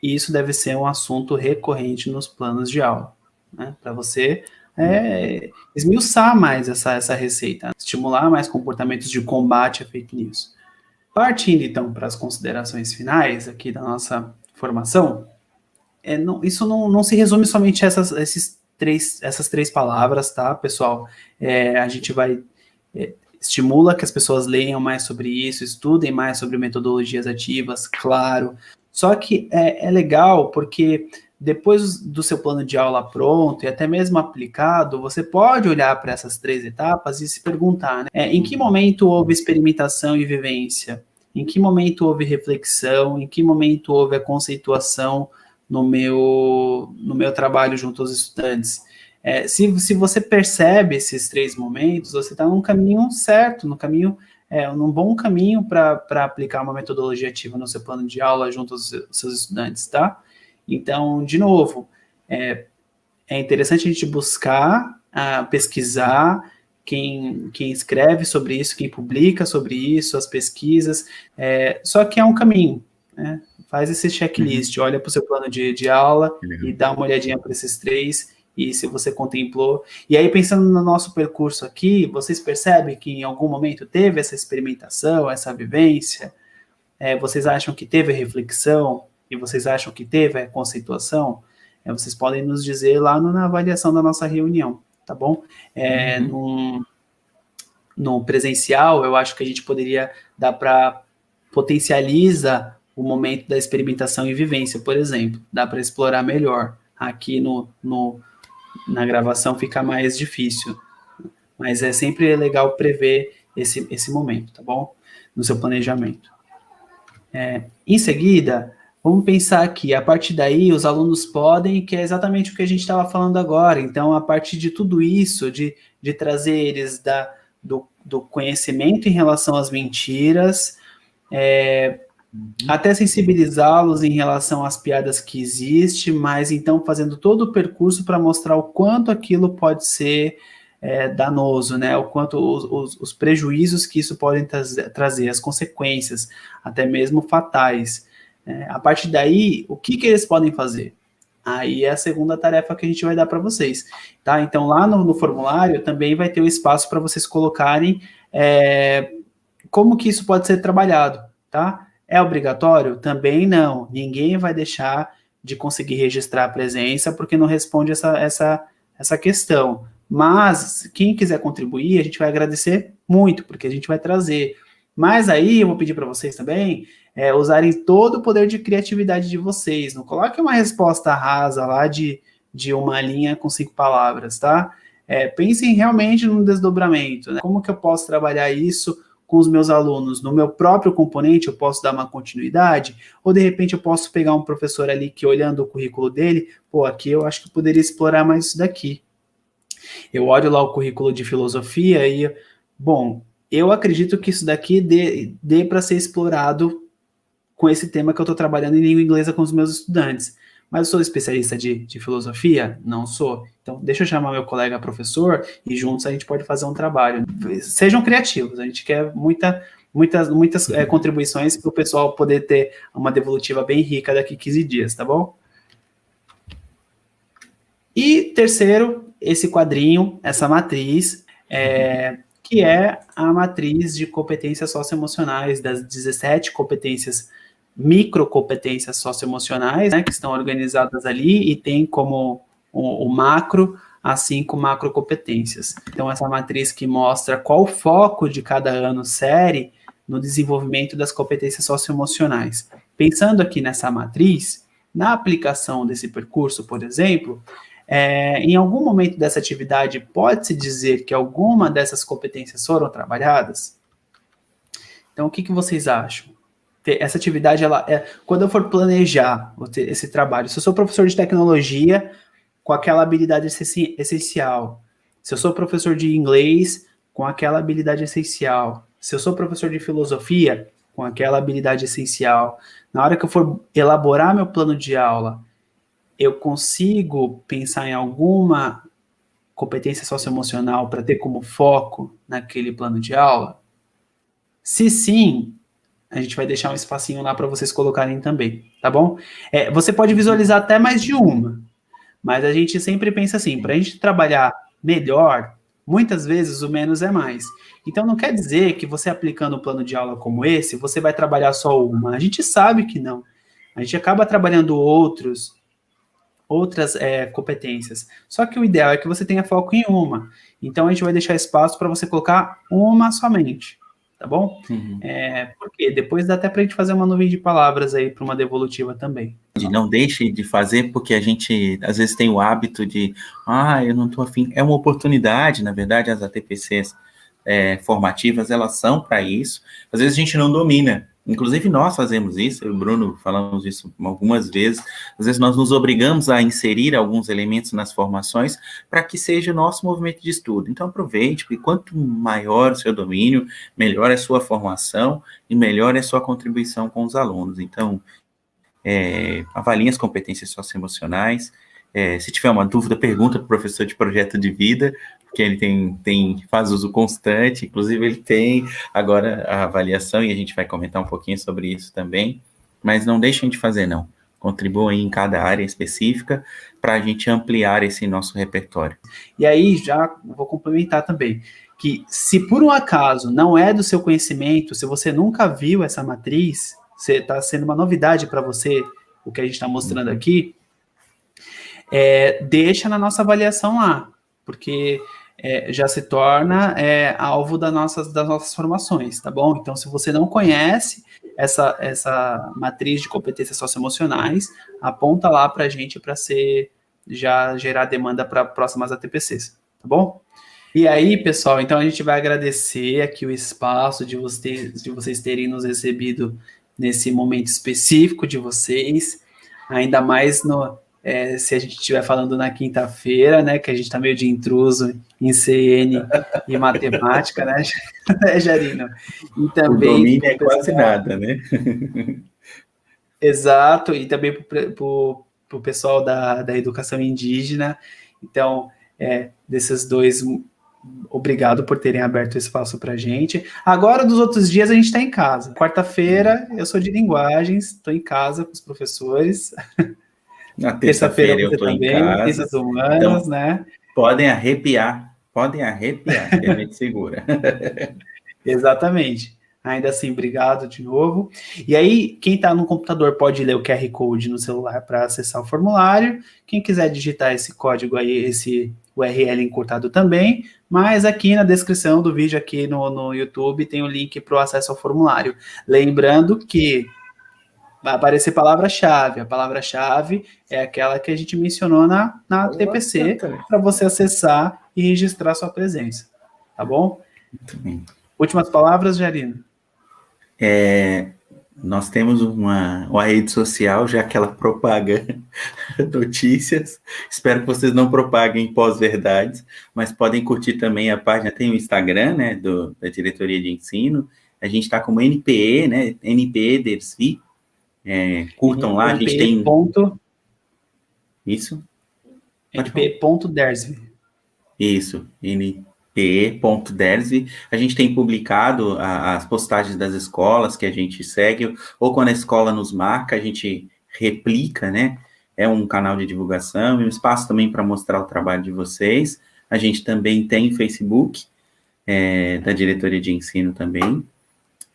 isso deve ser um assunto recorrente nos planos de aula. Né, para você esmiuçar mais essa receita, estimular mais comportamentos de combate a fake news. Partindo, então, para as considerações finais aqui da nossa formação, isso não se resume somente a essas três palavras, tá, pessoal? A gente vai... estimula que as pessoas leiam mais sobre isso, estudem mais sobre metodologias ativas, claro. Só que é legal porque... depois do seu plano de aula pronto e até mesmo aplicado, você pode olhar para essas 3 etapas e se perguntar, né? Em que momento houve experimentação e vivência? Em que momento houve reflexão? Em que momento houve a conceituação no meu trabalho junto aos estudantes? Se você percebe esses 3 momentos, você está num caminho certo, num bom caminho para aplicar uma metodologia ativa no seu plano de aula junto aos seus estudantes, tá? Então, de novo, é interessante a gente buscar, pesquisar quem escreve sobre isso, quem publica sobre isso, as pesquisas, só que é um caminho, né? Faz esse checklist, olha para o seu plano de aula e dá uma olhadinha para esses 3, e se você contemplou. E aí, pensando no nosso percurso aqui, vocês percebem que em algum momento teve essa experimentação, essa vivência? Vocês acham que teve reflexão? E vocês acham que teve a conceituação? Vocês podem nos dizer lá na avaliação da nossa reunião, tá bom? No presencial, eu acho que a gente poderia dar para potencializa o momento da experimentação e vivência, por exemplo. Dá para explorar melhor. Aqui na gravação fica mais difícil. Mas é sempre legal prever esse momento, tá bom? No seu planejamento. Em seguida, vamos pensar aqui, a partir daí os alunos podem, que é exatamente o que a gente estava falando agora, então a partir de tudo isso, de trazer eles do conhecimento em relação às mentiras, até sensibilizá-los em relação às piadas que existem, mas então fazendo todo o percurso para mostrar o quanto aquilo pode ser danoso, né? O quanto os prejuízos que isso pode trazer, as consequências, até mesmo fatais. A partir daí, o que eles podem fazer? Aí é a segunda tarefa que a gente vai dar para vocês, tá? Então lá no formulário também vai ter o espaço para vocês colocarem como que isso pode ser trabalhado, tá? É obrigatório? Também não. Ninguém vai deixar de conseguir registrar a presença porque não responde essa questão. Mas, quem quiser contribuir, a gente vai agradecer muito, porque a gente vai trazer. Mas aí, eu vou pedir para vocês também usarem todo o poder de criatividade de vocês. Não coloque uma resposta rasa lá de uma linha com 5 palavras, tá? Pensem realmente num desdobramento, né? Como que eu posso trabalhar isso com os meus alunos? No meu próprio componente eu posso dar uma continuidade? Ou de repente eu posso pegar um professor ali que olhando o currículo dele, aqui eu acho que poderia explorar mais isso daqui. Eu olho lá o currículo de filosofia e, eu acredito que isso daqui dê para ser explorado com esse tema que eu estou trabalhando em língua inglesa com os meus estudantes. Mas eu sou especialista de filosofia? Não sou. Então, deixa eu chamar meu colega professor e juntos a gente pode fazer um trabalho. Sejam criativos, a gente quer muitas contribuições para o pessoal poder ter uma devolutiva bem rica daqui a 15 dias, tá bom? E terceiro, esse quadrinho, essa matriz, que é a matriz de competências socioemocionais, das 17 competências, microcompetências socioemocionais, né, que estão organizadas ali e tem como o macro as 5 macrocompetências. Então, essa matriz que mostra qual o foco de cada ano série no desenvolvimento das competências socioemocionais. Pensando aqui nessa matriz, na aplicação desse percurso, por exemplo, em algum momento dessa atividade, pode-se dizer que alguma dessas competências foram trabalhadas? Então, o que vocês acham? Essa atividade, quando eu for planejar esse trabalho, se eu sou professor de tecnologia, com aquela habilidade essencial. Se eu sou professor de inglês, com aquela habilidade essencial. Se eu sou professor de filosofia, com aquela habilidade essencial. Na hora que eu for elaborar meu plano de aula, eu consigo pensar em alguma competência socioemocional para ter como foco naquele plano de aula? Se sim, a gente vai deixar um espacinho lá para vocês colocarem também, tá bom? Você pode visualizar até mais de uma, mas a gente sempre pensa assim, para a gente trabalhar melhor, muitas vezes o menos é mais. Então não quer dizer que você aplicando um plano de aula como esse, você vai trabalhar só uma. A gente sabe que não. A gente acaba trabalhando outras competências. Só que o ideal é que você tenha foco em uma. Então, a gente vai deixar espaço para você colocar uma somente, tá bom? Uhum. Porque depois dá até para a gente fazer uma nuvem de palavras aí para uma devolutiva também. Não deixe de fazer, porque a gente, às vezes, tem o hábito de, eu não estou afim. É uma oportunidade, na verdade, as ATPCs formativas, elas são para isso. Às vezes, a gente não domina. Inclusive, nós fazemos isso, eu e o Bruno falamos isso algumas vezes. Às vezes, nós nos obrigamos a inserir alguns elementos nas formações para que seja o nosso movimento de estudo. Então, aproveite, porque quanto maior o seu domínio, melhor é a sua formação e melhor é a sua contribuição com os alunos. Então, avaliem as competências socioemocionais. Se tiver uma dúvida, pergunta para o professor de projeto de vida, porque ele faz uso constante, inclusive ele tem agora a avaliação, e a gente vai comentar um pouquinho sobre isso também, mas não deixem de fazer, não. Contribuam em cada área específica para a gente ampliar esse nosso repertório. E aí, já vou complementar também, que se por um acaso não é do seu conhecimento, se você nunca viu essa matriz, está sendo uma novidade para você, o que a gente está mostrando aqui, deixa na nossa avaliação lá, porque já se torna alvo das nossas formações, tá bom? Então, se você não conhece essa matriz de competências socioemocionais, aponta lá para a gente para já gerar demanda para próximas ATPCs, tá bom? E aí, pessoal, então a gente vai agradecer aqui o espaço de vocês terem nos recebido nesse momento específico de vocês, ainda mais se a gente estiver falando na quinta-feira, né, que a gente está meio de intruso em CN e matemática, né, Jarino? E também o domínio é quase nada, né? Exato, e também para o pessoal da educação indígena. Então, desses dois, obrigado por terem aberto o espaço para a gente. Agora, dos outros dias, a gente está em casa. Quarta-feira, eu sou de linguagens, estou em casa com os professores. Na terça-feira eu estou em casa. Ciências humanas, então, né? Podem arrepiar, que a gente segura. Exatamente. Ainda assim, obrigado de novo. E aí, quem está no computador pode ler o QR Code no celular para acessar o formulário. Quem quiser digitar esse código aí, esse URL encurtado também, mas aqui na descrição do vídeo aqui no YouTube tem o link para o acesso ao formulário. Lembrando que vai aparecer palavra-chave. A palavra-chave é aquela que a gente mencionou na TPC, para você acessar e registrar sua presença. Tá bom? Muito bem. Últimas palavras, Jarino? Nós temos uma rede social, já que ela propaga notícias. Espero que vocês não propaguem pós-verdades, mas podem curtir também a página, tem o Instagram, né, da Diretoria de Ensino. A gente está como NPE, né, NPE DERSVI. Curtam lá, a gente tem... Isso? NPE.DERSVI. Isso, NPE.DERSVI. A gente tem publicado as postagens das escolas que a gente segue, ou quando a escola nos marca, a gente replica, né? É um canal de divulgação, e um espaço também para mostrar o trabalho de vocês. A gente também tem Facebook, da Diretoria de Ensino também,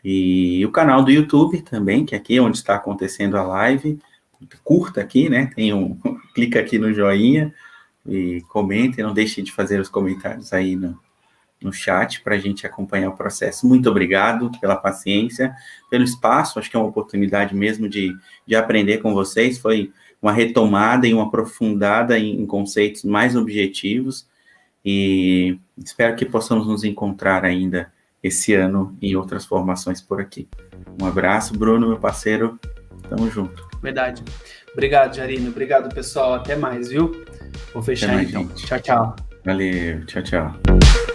e o canal do YouTube também, que é aqui onde está acontecendo a live. Curta aqui, né? Clica aqui no joinha e comente, não deixe de fazer os comentários aí no chat para a gente acompanhar o processo. Muito obrigado pela paciência, pelo espaço, acho que é uma oportunidade mesmo de aprender com vocês, foi uma retomada e uma aprofundada em conceitos mais objetivos, e espero que possamos nos encontrar ainda esse ano em outras formações por aqui. Um abraço, Bruno, meu parceiro, tamo junto. Verdade. Obrigado, Jarino. Obrigado, pessoal. Até mais, viu? Vou fechar, então. Gente. Tchau, tchau. Valeu. Tchau, tchau.